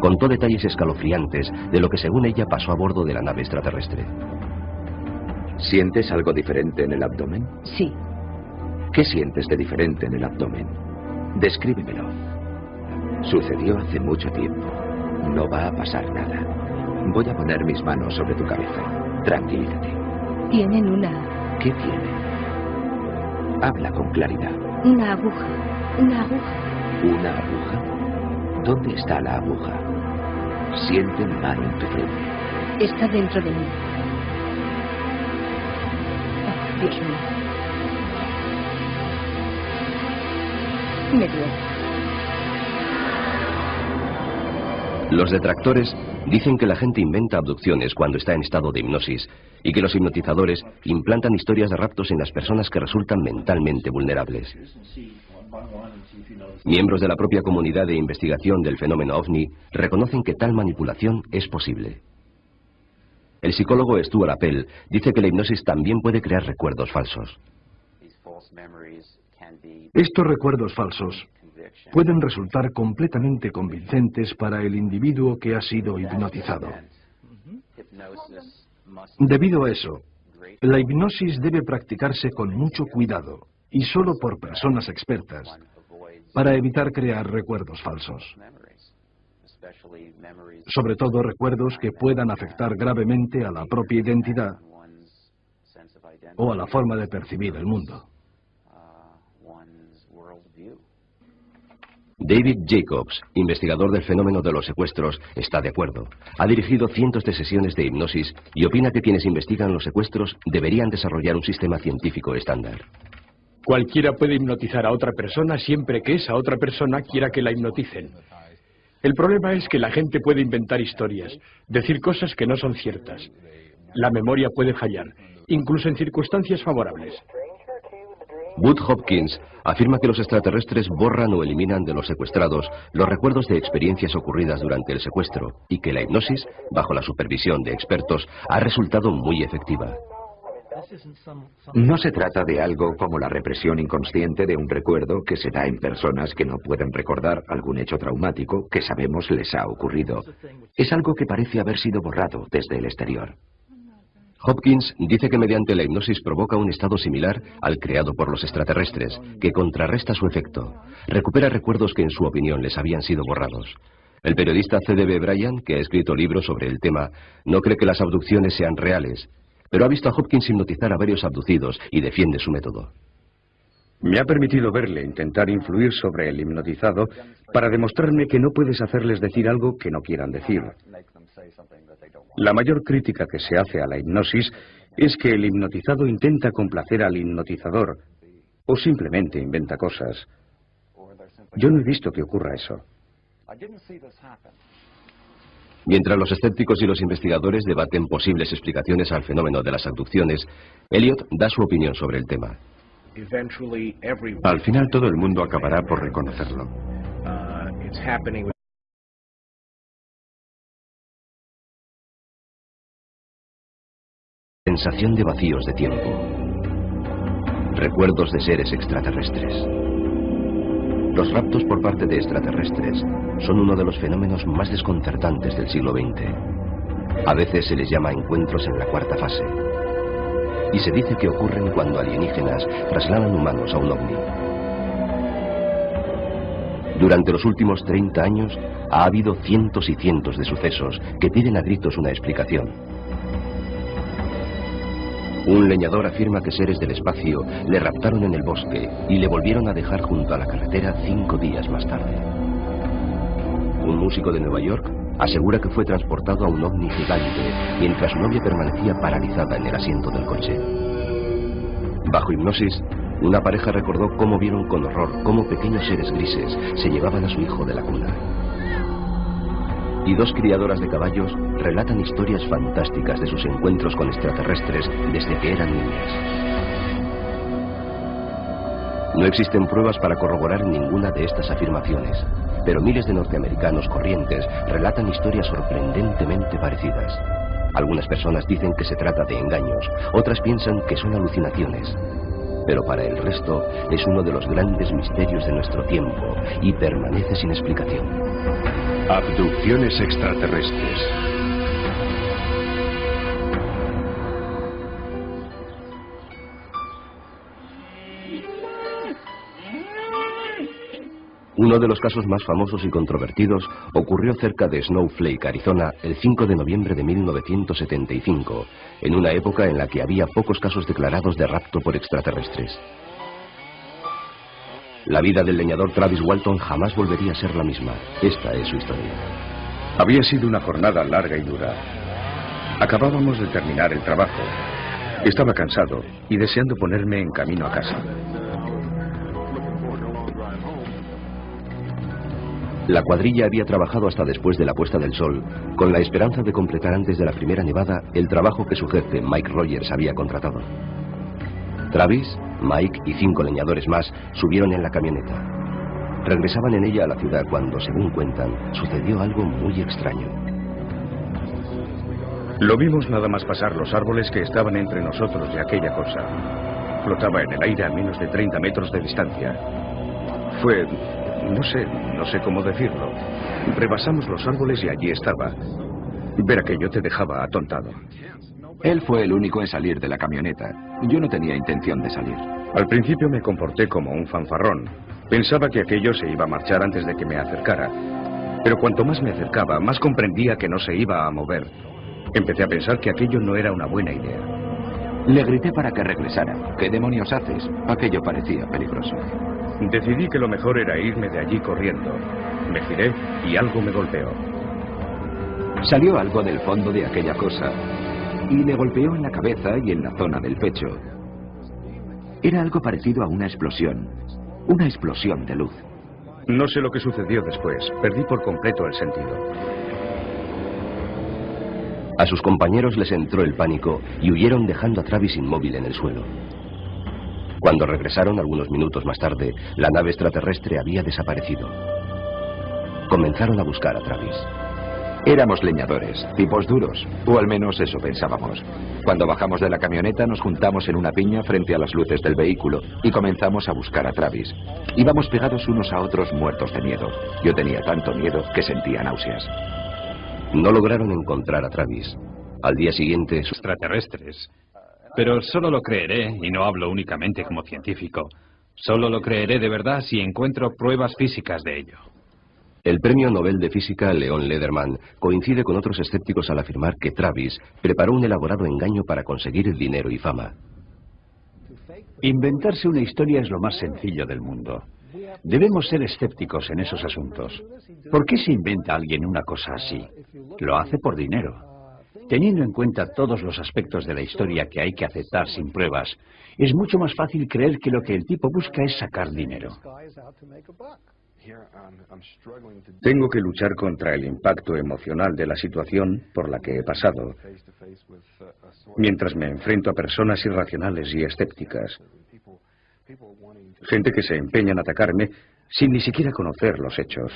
Contó detalles escalofriantes de lo que según ella pasó a bordo de la nave extraterrestre. ¿Sientes algo diferente en el abdomen? Sí. ¿Qué sientes de diferente en el abdomen? Descríbemelo. Sucedió hace mucho tiempo. No va a pasar nada. Voy a poner mis manos sobre tu cabeza. Tranquilízate. Tienen una... ¿Qué tiene? Habla con claridad. Una aguja. Una aguja. ¿Una aguja? ¿Dónde está la aguja? Siente mi mano en tu frente. Está dentro de mí. Oh, Dios mío. Me duele. Los detractores dicen que la gente inventa abducciones cuando está en estado de hipnosis y que los hipnotizadores implantan historias de raptos en las personas que resultan mentalmente vulnerables. Miembros de la propia comunidad de investigación del fenómeno ovni reconocen que tal manipulación es posible. El psicólogo Stuart Appel dice que la hipnosis también puede crear recuerdos falsos. Estos recuerdos falsos pueden resultar completamente convincentes para el individuo que ha sido hipnotizado. Debido a eso, la hipnosis debe practicarse con mucho cuidado y solo por personas expertas para evitar crear recuerdos falsos. Sobre todo recuerdos que puedan afectar gravemente a la propia identidad o a la forma de percibir el mundo. David Jacobs, investigador del fenómeno de los secuestros, está de acuerdo. Ha dirigido cientos de sesiones de hipnosis y opina que quienes investigan los secuestros deberían desarrollar un sistema científico estándar. Cualquiera puede hipnotizar a otra persona siempre que esa otra persona quiera que la hipnoticen. El problema es que la gente puede inventar historias, decir cosas que no son ciertas. La memoria puede fallar, incluso en circunstancias favorables. Bud Hopkins afirma que los extraterrestres borran o eliminan de los secuestrados los recuerdos de experiencias ocurridas durante el secuestro y que la hipnosis, bajo la supervisión de expertos, ha resultado muy efectiva. No se trata de algo como la represión inconsciente de un recuerdo que se da en personas que no pueden recordar algún hecho traumático que sabemos les ha ocurrido. Es algo que parece haber sido borrado desde el exterior. Hopkins dice que mediante la hipnosis provoca un estado similar al creado por los extraterrestres, que contrarresta su efecto. Recupera recuerdos que en su opinión les habían sido borrados. El periodista C.D.B. Bryant, que ha escrito libros sobre el tema, no cree que las abducciones sean reales, pero ha visto a Hopkins hipnotizar a varios abducidos y defiende su método. Me ha permitido verle intentar influir sobre el hipnotizado para demostrarme que no puedes hacerles decir algo que no quieran decir. La mayor crítica que se hace a la hipnosis es que el hipnotizado intenta complacer al hipnotizador o simplemente inventa cosas. Yo no he visto que ocurra eso. Mientras los escépticos y los investigadores debaten posibles explicaciones al fenómeno de las abducciones, Elliot da su opinión sobre el tema. Al final todo el mundo acabará por reconocerlo. Sensación de vacíos de tiempo. Recuerdos de seres extraterrestres. Los raptos por parte de extraterrestres son uno de los fenómenos más desconcertantes del siglo XX. A veces se les llama encuentros en la cuarta fase. Y se dice que ocurren cuando alienígenas trasladan humanos a un ovni. Durante los últimos 30 años ha habido cientos y cientos de sucesos que piden a gritos una explicación. Un leñador afirma que seres del espacio le raptaron en el bosque y le volvieron a dejar junto a la carretera 5 días más tarde. Un músico de Nueva York asegura que fue transportado a un ovni gigante mientras su novia permanecía paralizada en el asiento del coche. Bajo hipnosis, una pareja recordó cómo vieron con horror cómo pequeños seres grises se llevaban a su hijo de la cuna. Y 2 criadoras de caballos relatan historias fantásticas de sus encuentros con extraterrestres desde que eran niñas. No existen pruebas para corroborar ninguna de estas afirmaciones, pero miles de norteamericanos corrientes relatan historias sorprendentemente parecidas. Algunas personas dicen que se trata de engaños, otras piensan que son alucinaciones. Pero para el resto es uno de los grandes misterios de nuestro tiempo y permanece sin explicación. Abducciones extraterrestres. Uno de los casos más famosos y controvertidos ocurrió cerca de Snowflake, Arizona, el 5 de noviembre de 1975, en una época en la que había pocos casos declarados de rapto por extraterrestres. La vida del leñador Travis Walton jamás volvería a ser la misma. Esta es su historia. Había sido una jornada larga y dura. Acabábamos de terminar el trabajo. Estaba cansado y deseando ponerme en camino a casa. La cuadrilla había trabajado hasta después de la puesta del sol, con la esperanza de completar antes de la primera nevada el trabajo que su jefe, Mike Rogers, había contratado. Travis, Mike y 5 leñadores más subieron en la camioneta. Regresaban en ella a la ciudad cuando, según cuentan, sucedió algo muy extraño. Lo vimos nada más pasar los árboles que estaban entre nosotros y aquella cosa. Flotaba en el aire a menos de 30 metros de distancia. Fue... no sé cómo decirlo. Rebasamos los árboles y allí estaba. Ver aquello te dejaba atontado. Él fue el único en salir de la camioneta. Yo no tenía intención de salir. Al principio me comporté como un fanfarrón. Pensaba que aquello se iba a marchar antes de que me acercara. Pero cuanto más me acercaba, más comprendía que no se iba a mover. Empecé a pensar que aquello no era una buena idea. Le grité para que regresara. ¿Qué demonios haces? Aquello parecía peligroso. Decidí que lo mejor era irme de allí corriendo. Me giré y algo me golpeó. Salió algo del fondo de aquella cosa y le golpeó en la cabeza y en la zona del pecho. Era algo parecido a una explosión de luz. No sé lo que sucedió después. Perdí por completo el sentido. A sus compañeros les entró el pánico y huyeron dejando a Travis inmóvil en el suelo. Cuando regresaron algunos minutos más tarde, la nave extraterrestre había desaparecido. Comenzaron a buscar a Travis. Éramos leñadores, tipos duros, o al menos eso pensábamos. Cuando bajamos de la camioneta nos juntamos en una piña frente a las luces del vehículo y comenzamos a buscar a Travis. Íbamos pegados unos a otros muertos de miedo. Yo tenía tanto miedo que sentía náuseas. No lograron encontrar a Travis. Al día siguiente... Extraterrestres. Pero solo lo creeré, y no hablo únicamente como científico. Solo lo creeré de verdad si encuentro pruebas físicas de ello. El premio Nobel de Física Leon Lederman coincide con otros escépticos al afirmar que Travis preparó un elaborado engaño para conseguir dinero y fama. Inventarse una historia es lo más sencillo del mundo. Debemos ser escépticos en esos asuntos. ¿Por qué se inventa alguien una cosa así? Lo hace por dinero. Teniendo en cuenta todos los aspectos de la historia que hay que aceptar sin pruebas, es mucho más fácil creer que lo que el tipo busca es sacar dinero. Tengo que luchar contra el impacto emocional de la situación por la que he pasado, mientras me enfrento a personas irracionales y escépticas. Gente que se empeña en atacarme sin ni siquiera conocer los hechos.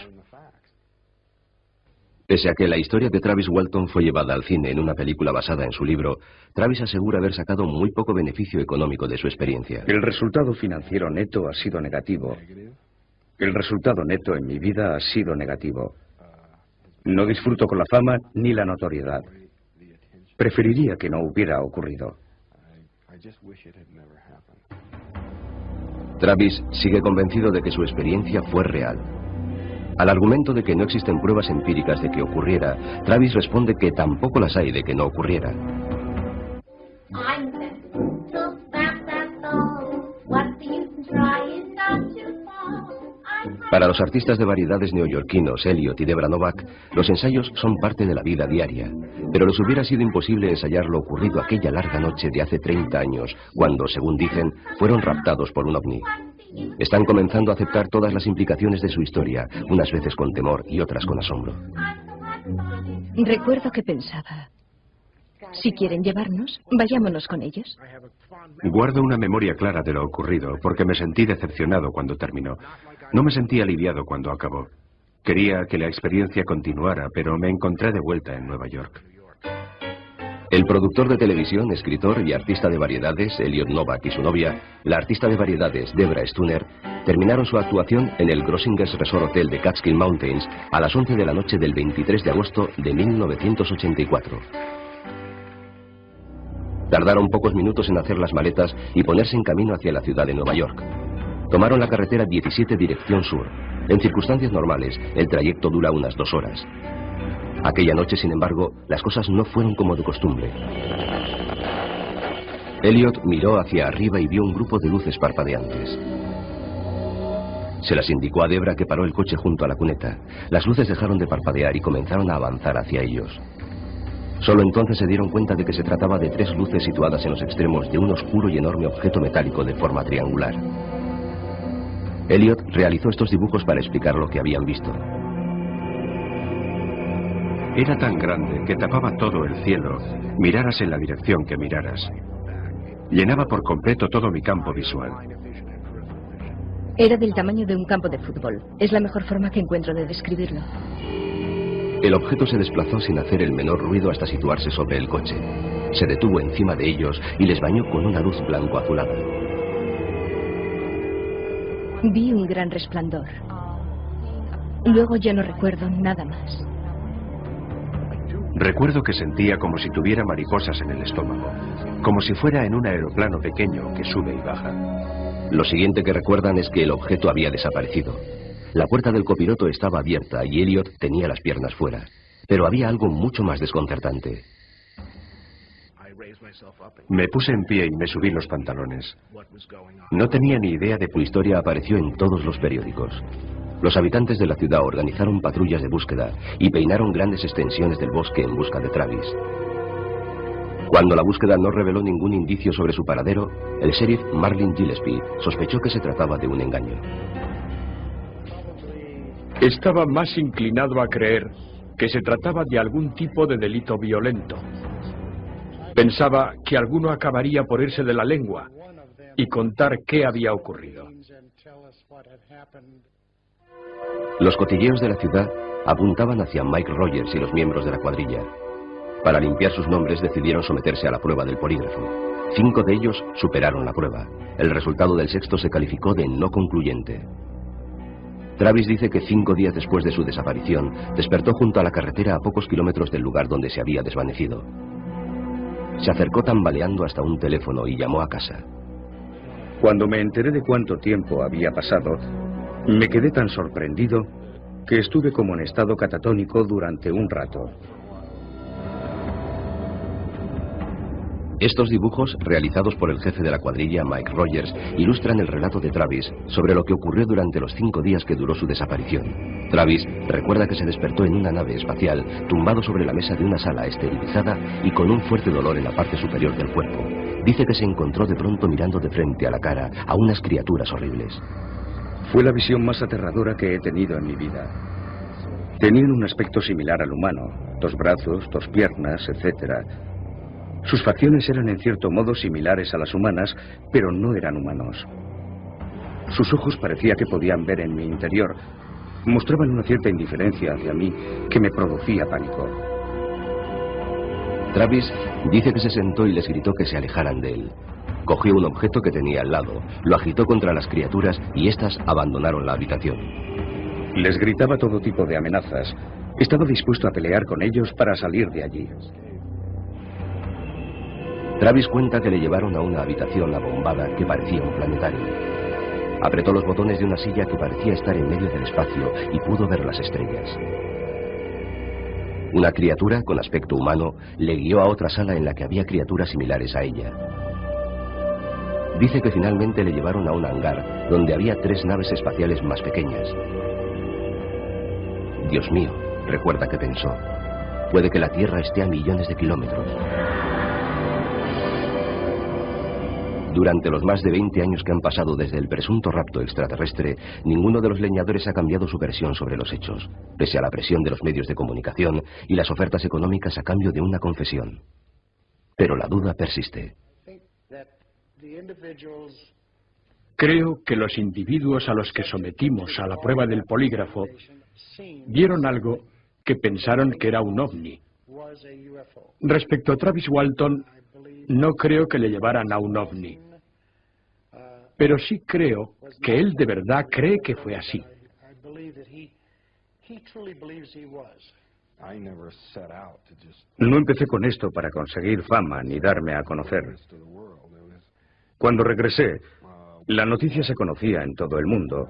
Pese a que la historia de Travis Walton fue llevada al cine en una película basada en su libro, Travis asegura haber sacado muy poco beneficio económico de su experiencia. El resultado financiero neto ha sido negativo. El resultado neto en mi vida ha sido negativo. No disfruto con la fama ni la notoriedad. Preferiría que no hubiera ocurrido. Travis sigue convencido de que su experiencia fue real. Al argumento de que no existen pruebas empíricas de que ocurriera, Travis responde que tampoco las hay de que no ocurriera. Para los artistas de variedades neoyorquinos Elliot y Debra Novak, los ensayos son parte de la vida diaria, pero les hubiera sido imposible ensayar lo ocurrido aquella larga noche de hace 30 años, cuando, según dicen, fueron raptados por un ovni. Están comenzando a aceptar todas las implicaciones de su historia, unas veces con temor y otras con asombro. Recuerdo que pensaba, si quieren llevarnos, vayámonos con ellos. Guardo una memoria clara de lo ocurrido, porque me sentí decepcionado cuando terminó. No me sentí aliviado cuando acabó. Quería que la experiencia continuara, pero me encontré de vuelta en Nueva York. El productor de televisión, escritor y artista de variedades, Elliot Novak, y su novia, la artista de variedades, Debra Stuner, terminaron su actuación en el Grossinger's Resort Hotel de Catskill Mountains a las 11 de la noche del 23 de agosto de 1984. Tardaron pocos minutos en hacer las maletas y ponerse en camino hacia la ciudad de Nueva York. Tomaron la carretera 17 dirección sur. En circunstancias normales, el trayecto dura unas 2 horas. Aquella noche, sin embargo, las cosas no fueron como de costumbre. Elliot miró hacia arriba y vio un grupo de luces parpadeantes. Se las indicó a Debra, que paró el coche junto a la cuneta. Las luces dejaron de parpadear y comenzaron a avanzar hacia ellos. Solo entonces se dieron cuenta de que se trataba de 3 luces situadas en los extremos de un oscuro y enorme objeto metálico de forma triangular. Elliot realizó estos dibujos para explicar lo que habían visto. Era tan grande que tapaba todo el cielo, miraras en la dirección que miraras. Llenaba por completo todo mi campo visual. Era del tamaño de un campo de fútbol. Es la mejor forma que encuentro de describirlo. El objeto se desplazó sin hacer el menor ruido hasta situarse sobre el coche. Se detuvo encima de ellos y les bañó con una luz blanco-azulada. Vi un gran resplandor. Luego ya no recuerdo nada más. Recuerdo que sentía como si tuviera mariposas en el estómago, como si fuera en un aeroplano pequeño que sube y baja. Lo siguiente que recuerdan es que el objeto había desaparecido. La puerta del copiloto estaba abierta y Elliot tenía las piernas fuera. Pero había algo mucho más desconcertante. Me puse en pie y me subí los pantalones. No tenía ni idea de que su historia apareció en todos los periódicos. Los habitantes de la ciudad organizaron patrullas de búsqueda y peinaron grandes extensiones del bosque en busca de Travis. Cuando la búsqueda no reveló ningún indicio sobre su paradero, el sheriff Marlin Gillespie sospechó que se trataba de un engaño. Estaba más inclinado a creer que se trataba de algún tipo de delito violento. Pensaba que alguno acabaría por irse de la lengua y contar qué había ocurrido. Los cotilleos de la ciudad apuntaban hacia Mike Rogers y los miembros de la cuadrilla. Para limpiar sus nombres decidieron someterse a la prueba del polígrafo. 5 de ellos superaron la prueba. El resultado del sexto se calificó de no concluyente. Travis dice que 5 días después de su desaparición, despertó junto a la carretera a pocos kilómetros del lugar donde se había desvanecido. Se acercó tambaleando hasta un teléfono y llamó a casa. Cuando me enteré de cuánto tiempo había pasado, me quedé tan sorprendido que estuve como en estado catatónico durante un rato. Estos dibujos, realizados por el jefe de la cuadrilla, Mike Rogers, ilustran el relato de Travis sobre lo que ocurrió durante los 5 días que duró su desaparición. Travis recuerda que se despertó en una nave espacial, tumbado sobre la mesa de una sala esterilizada y con un fuerte dolor en la parte superior del cuerpo. Dice que se encontró de pronto mirando de frente a la cara a unas criaturas horribles. Fue la visión más aterradora que he tenido en mi vida. Tenían un aspecto similar al humano, 2 brazos, 2 piernas, etc. Sus facciones eran en cierto modo similares a las humanas, pero no eran humanos. Sus ojos parecía que podían ver en mi interior. Mostraban una cierta indiferencia hacia mí que me producía pánico. Travis dice que se sentó y les gritó que se alejaran de él. Cogió un objeto que tenía al lado, lo agitó contra las criaturas y éstas abandonaron la habitación. Les gritaba todo tipo de amenazas. Estaba dispuesto a pelear con ellos para salir de allí. Travis cuenta que le llevaron a una habitación abombada que parecía un planetario. Apretó los botones de una silla que parecía estar en medio del espacio y pudo ver las estrellas. Una criatura con aspecto humano le guió a otra sala en la que había criaturas similares a ella. dice que finalmente le llevaron a un hangar donde había 3 naves espaciales más pequeñas. Dios mío, recuerda que pensó, puede que la Tierra esté a millones de kilómetros. Durante los más de 20 años que han pasado desde el presunto rapto extraterrestre, ninguno de los leñadores ha cambiado su versión sobre los hechos, pese a la presión de los medios de comunicación y las ofertas económicas a cambio de una confesión. Pero la duda persiste. Creo que los individuos a los que sometimos a la prueba del polígrafo vieron algo que pensaron que era un ovni. Respecto a Travis Walton, no creo que le llevaran a un ovni. Pero sí creo que él de verdad cree que fue así. No empecé con esto para conseguir fama ni darme a conocer. Cuando regresé, la noticia se conocía en todo el mundo.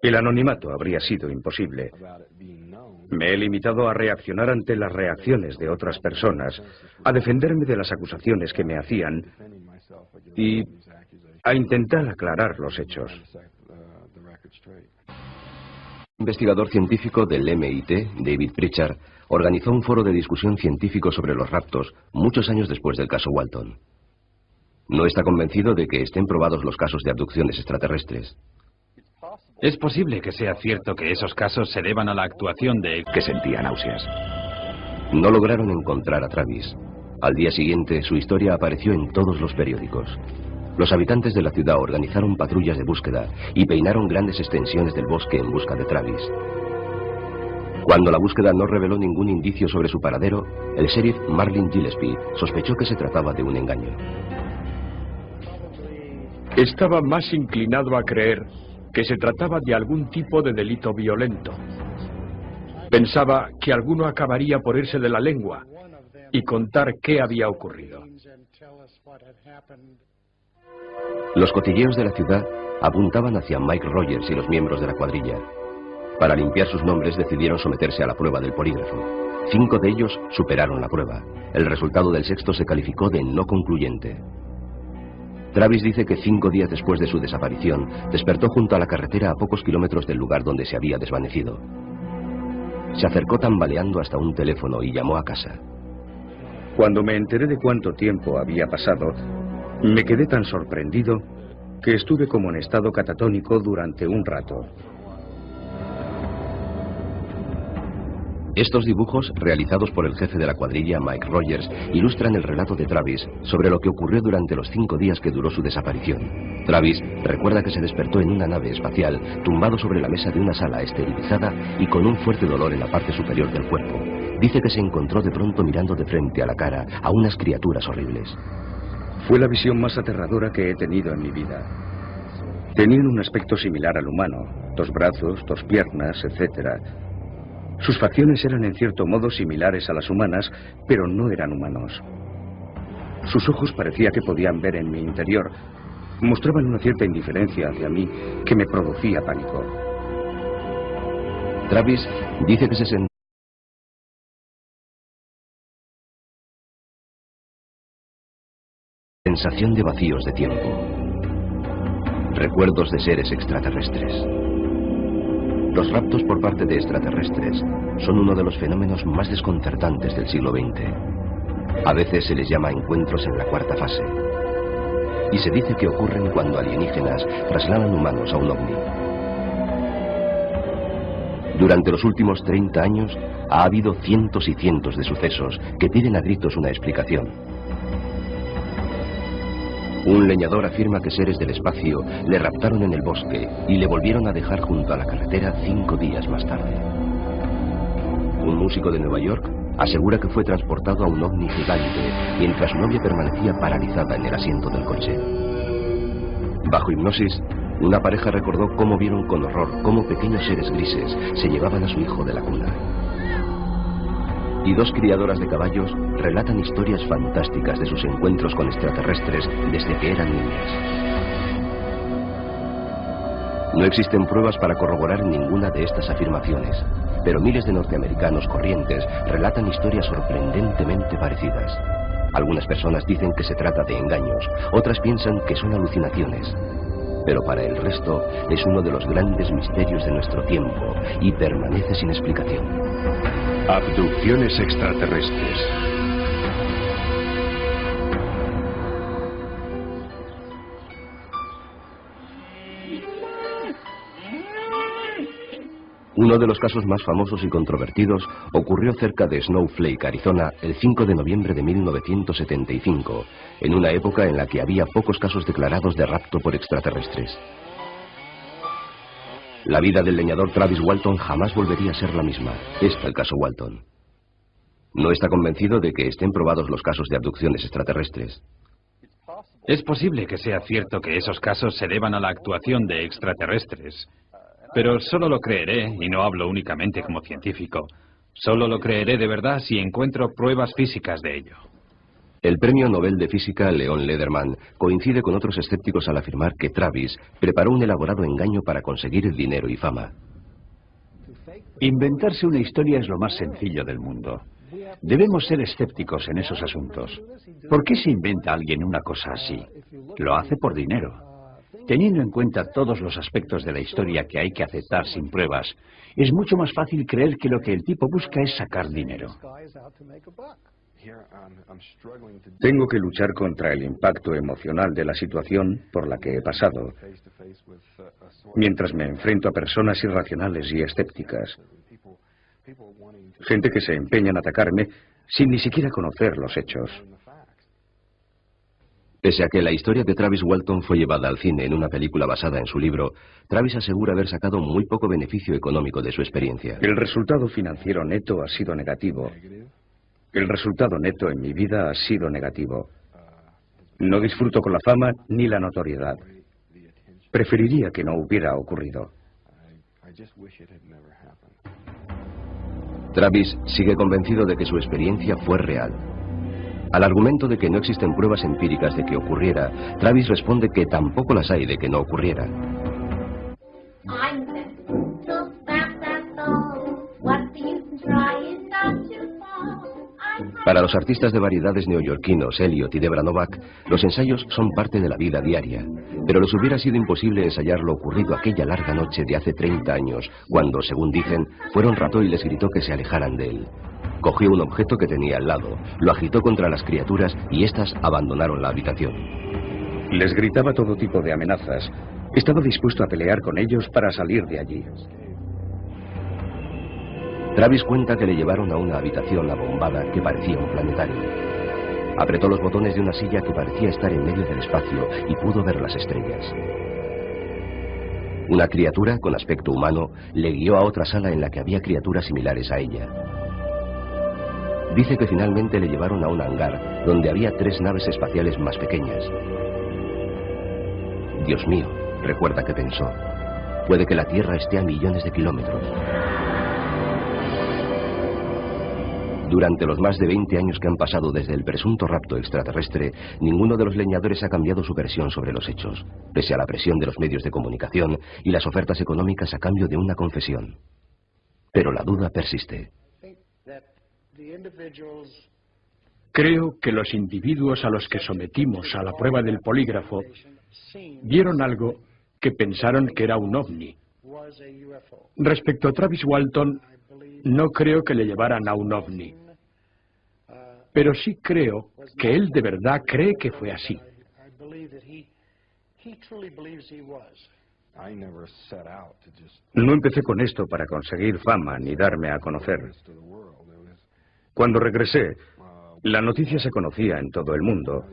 El anonimato habría sido imposible. Me he limitado a reaccionar ante las reacciones de otras personas, a defenderme de las acusaciones que me hacían y a intentar aclarar los hechos. Un investigador científico del MIT, David Pritchard, organizó un foro de discusión científico sobre los raptos muchos años después del caso Walton. No está convencido de que estén probados los casos de abducciones extraterrestres. Es posible que sea cierto que esos casos se deban a la actuación de... que sentía náuseas. No lograron encontrar a Travis. Al día siguiente, su historia apareció en todos los periódicos. Los habitantes de la ciudad organizaron patrullas de búsqueda y peinaron grandes extensiones del bosque en busca de Travis. Cuando la búsqueda no reveló ningún indicio sobre su paradero, el sheriff Marlin Gillespie sospechó que se trataba de un engaño. Estaba más inclinado a creer que se trataba de algún tipo de delito violento. Pensaba que alguno acabaría por irse de la lengua y contar qué había ocurrido. Los cotilleos de la ciudad apuntaban hacia Mike Rogers y los miembros de la cuadrilla. Para limpiar sus nombres decidieron someterse a la prueba del polígrafo. 5 de ellos superaron la prueba. El resultado del sexto se calificó de no concluyente. Travis dice que 5 días después de su desaparición, despertó junto a la carretera a pocos kilómetros del lugar donde se había desvanecido. Se acercó tambaleando hasta un teléfono y llamó a casa. Cuando me enteré de cuánto tiempo había pasado, me quedé tan sorprendido que estuve como en estado catatónico durante un rato. Estos dibujos, realizados por el jefe de la cuadrilla, Mike Rogers, ilustran el relato de Travis sobre lo que ocurrió durante los 5 días que duró su desaparición. Travis recuerda que se despertó en una nave espacial, tumbado sobre la mesa de una sala esterilizada y con un fuerte dolor en la parte superior del cuerpo. Dice que se encontró de pronto mirando de frente a la cara a unas criaturas horribles. Fue la visión más aterradora que he tenido en mi vida. Tenían un aspecto similar al humano, 2 brazos, 2 piernas, etc. Sus facciones eran en cierto modo similares a las humanas, pero no eran humanos. Sus ojos parecía que podían ver en mi interior. Mostraban una cierta indiferencia hacia mí que me producía pánico. Travis dice que se sentía sensación de vacíos de tiempo. Recuerdos de seres extraterrestres. Los raptos por parte de extraterrestres son uno de los fenómenos más desconcertantes del siglo XX. A veces se les llama encuentros en la 4ª fase. Y se dice que ocurren cuando alienígenas trasladan humanos a un ovni. Durante los últimos 30 años ha habido cientos y cientos de sucesos que piden a gritos una explicación. Un leñador afirma que seres del espacio le raptaron en el bosque y le volvieron a dejar junto a la carretera 5 días más tarde. Un músico de Nueva York asegura que fue transportado a un ovni gigante mientras su novia permanecía paralizada en el asiento del coche. Bajo hipnosis, una pareja recordó cómo vieron con horror cómo pequeños seres grises se llevaban a su hijo de la cuna. Y 2 criadoras de caballos relatan historias fantásticas de sus encuentros con extraterrestres desde que eran niñas. No existen pruebas para corroborar ninguna de estas afirmaciones, pero miles de norteamericanos corrientes relatan historias sorprendentemente parecidas. Algunas personas dicen que se trata de engaños, otras piensan que son alucinaciones. Pero para el resto es uno de los grandes misterios de nuestro tiempo y permanece sin explicación. Abducciones extraterrestres. Uno de los casos más famosos y controvertidos ocurrió cerca de Snowflake, Arizona, el 5 de noviembre de 1975, en una época en la que había pocos casos declarados de rapto por extraterrestres. La vida del leñador Travis Walton jamás volvería a ser la misma. El caso Walton. No está convencido de que estén probados los casos de abducciones extraterrestres. Es posible que sea cierto que esos casos se deban a la actuación de extraterrestres. Pero solo lo creeré, y no hablo únicamente como científico, solo lo creeré de verdad si encuentro pruebas físicas de ello. El premio Nobel de Física Leon Lederman coincide con otros escépticos al afirmar que Travis preparó un elaborado engaño para conseguir dinero y fama. Inventarse una historia es lo más sencillo del mundo. Debemos ser escépticos en esos asuntos. ¿Por qué se inventa alguien una cosa así? Lo hace por dinero. Teniendo en cuenta todos los aspectos de la historia que hay que aceptar sin pruebas, es mucho más fácil creer que lo que el tipo busca es sacar dinero. Tengo que luchar contra el impacto emocional de la situación por la que he pasado, mientras me enfrento a personas irracionales y escépticas. Gente que se empeña en atacarme sin ni siquiera conocer los hechos. Pese a que la historia de Travis Walton fue llevada al cine en una película basada en su libro, Travis asegura haber sacado muy poco beneficio económico de su experiencia. El resultado financiero neto ha sido negativo. El resultado neto en mi vida ha sido negativo. No disfruto con la fama ni la notoriedad. Preferiría que no hubiera ocurrido. Travis sigue convencido de que su experiencia fue real. Al argumento de que no existen pruebas empíricas de que ocurriera, Travis responde que tampoco las hay de que no ocurriera. Para los artistas de variedades neoyorquinos Elliot y Debra Novak, los ensayos son parte de la vida diaria, pero les hubiera sido imposible ensayar lo ocurrido aquella larga noche de hace 30 años, cuando, según dicen, fueron rató y les gritó que se alejaran de él. Cogió un objeto que tenía al lado, lo agitó contra las criaturas y éstas abandonaron la habitación. Les gritaba todo tipo de amenazas. Estaba dispuesto a pelear con ellos para salir de allí. Travis cuenta que le llevaron a una habitación abombada que parecía un planetario. Apretó los botones de una silla que parecía estar en medio del espacio y pudo ver las estrellas. Una criatura con aspecto humano le guió a otra sala en la que había criaturas similares a ella. Dice que finalmente le llevaron a un hangar donde había 3 naves espaciales más pequeñas. Dios mío, recuerda que pensó, puede que la Tierra esté a millones de kilómetros. Durante los más de 20 años que han pasado desde el presunto rapto extraterrestre, ninguno de los leñadores ha cambiado su versión sobre los hechos, pese a la presión de los medios de comunicación y las ofertas económicas a cambio de una confesión. Pero la duda persiste. Creo que los individuos a los que sometimos a la prueba del polígrafo vieron algo que pensaron que era un ovni. Respecto a Travis Walton, no creo que le llevaran a un ovni. Pero sí creo que él de verdad cree que fue así. No empecé con esto para conseguir fama ni darme a conocer. Cuando regresé, la noticia se conocía en todo el mundo.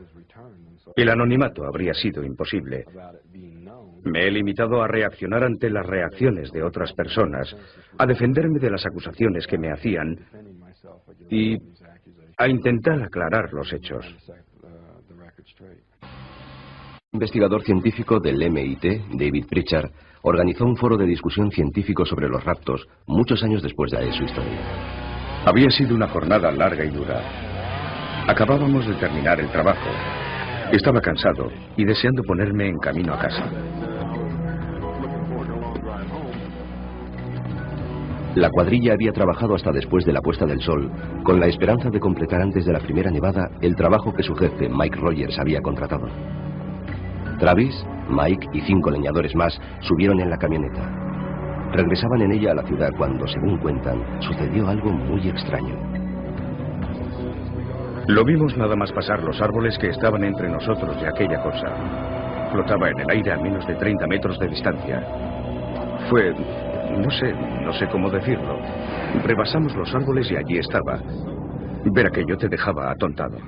El anonimato habría sido imposible. Me he limitado a reaccionar ante las reacciones de otras personas, a defenderme de las acusaciones que me hacían y a intentar aclarar los hechos. Un investigador científico del MIT, David Pritchard, organizó un foro de discusión científico sobre los raptos muchos años después de su historia. Había sido una jornada larga y dura. Acabábamos de terminar el trabajo. Estaba cansado y deseando ponerme en camino a casa. La cuadrilla había trabajado hasta después de la puesta del sol, con la esperanza de completar antes de la primera nevada el trabajo que su jefe, Mike Rogers, había contratado. Travis, Mike y 5 leñadores más subieron en la camioneta. Regresaban en ella a la ciudad cuando, según cuentan, sucedió algo muy extraño. Lo vimos nada más pasar los árboles que estaban entre nosotros y aquella cosa. Flotaba en el aire a menos de 30 metros de distancia. Fue... no sé cómo decirlo. Rebasamos los árboles y allí estaba. Ver aquello te dejaba atontado.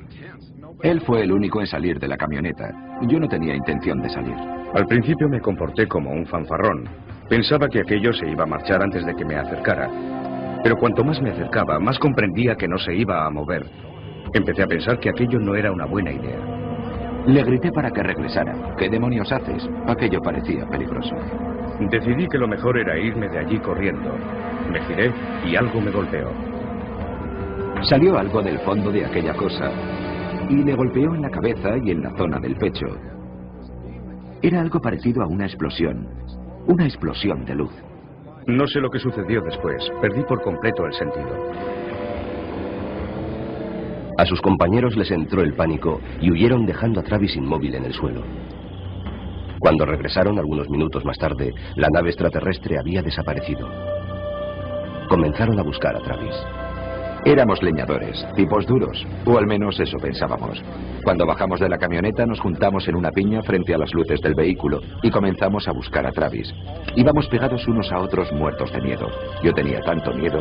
Él fue el único en salir de la camioneta. Yo no tenía intención de salir. Al principio me comporté como un fanfarrón. Pensaba que aquello se iba a marchar antes de que me acercara. Pero cuanto más me acercaba, más comprendía que no se iba a mover. Empecé a pensar que aquello no era una buena idea. Le grité para que regresara. ¿Qué demonios haces? Aquello parecía peligroso. Decidí que lo mejor era irme de allí corriendo. Me giré y algo me golpeó. Salió algo del fondo de aquella cosa y le golpeó en la cabeza y en la zona del pecho. Era algo parecido a una explosión de luz. No sé lo que sucedió después. Perdí por completo el sentido. A sus compañeros les entró el pánico y huyeron dejando a Travis inmóvil en el suelo. Cuando regresaron algunos minutos más tarde, la nave extraterrestre había desaparecido. Comenzaron a buscar a Travis. Éramos leñadores, tipos duros, o al menos eso pensábamos. Cuando bajamos de la camioneta nos juntamos en una piña frente a las luces del vehículo y comenzamos a buscar a Travis. Íbamos pegados unos a otros muertos de miedo. Yo tenía tanto miedo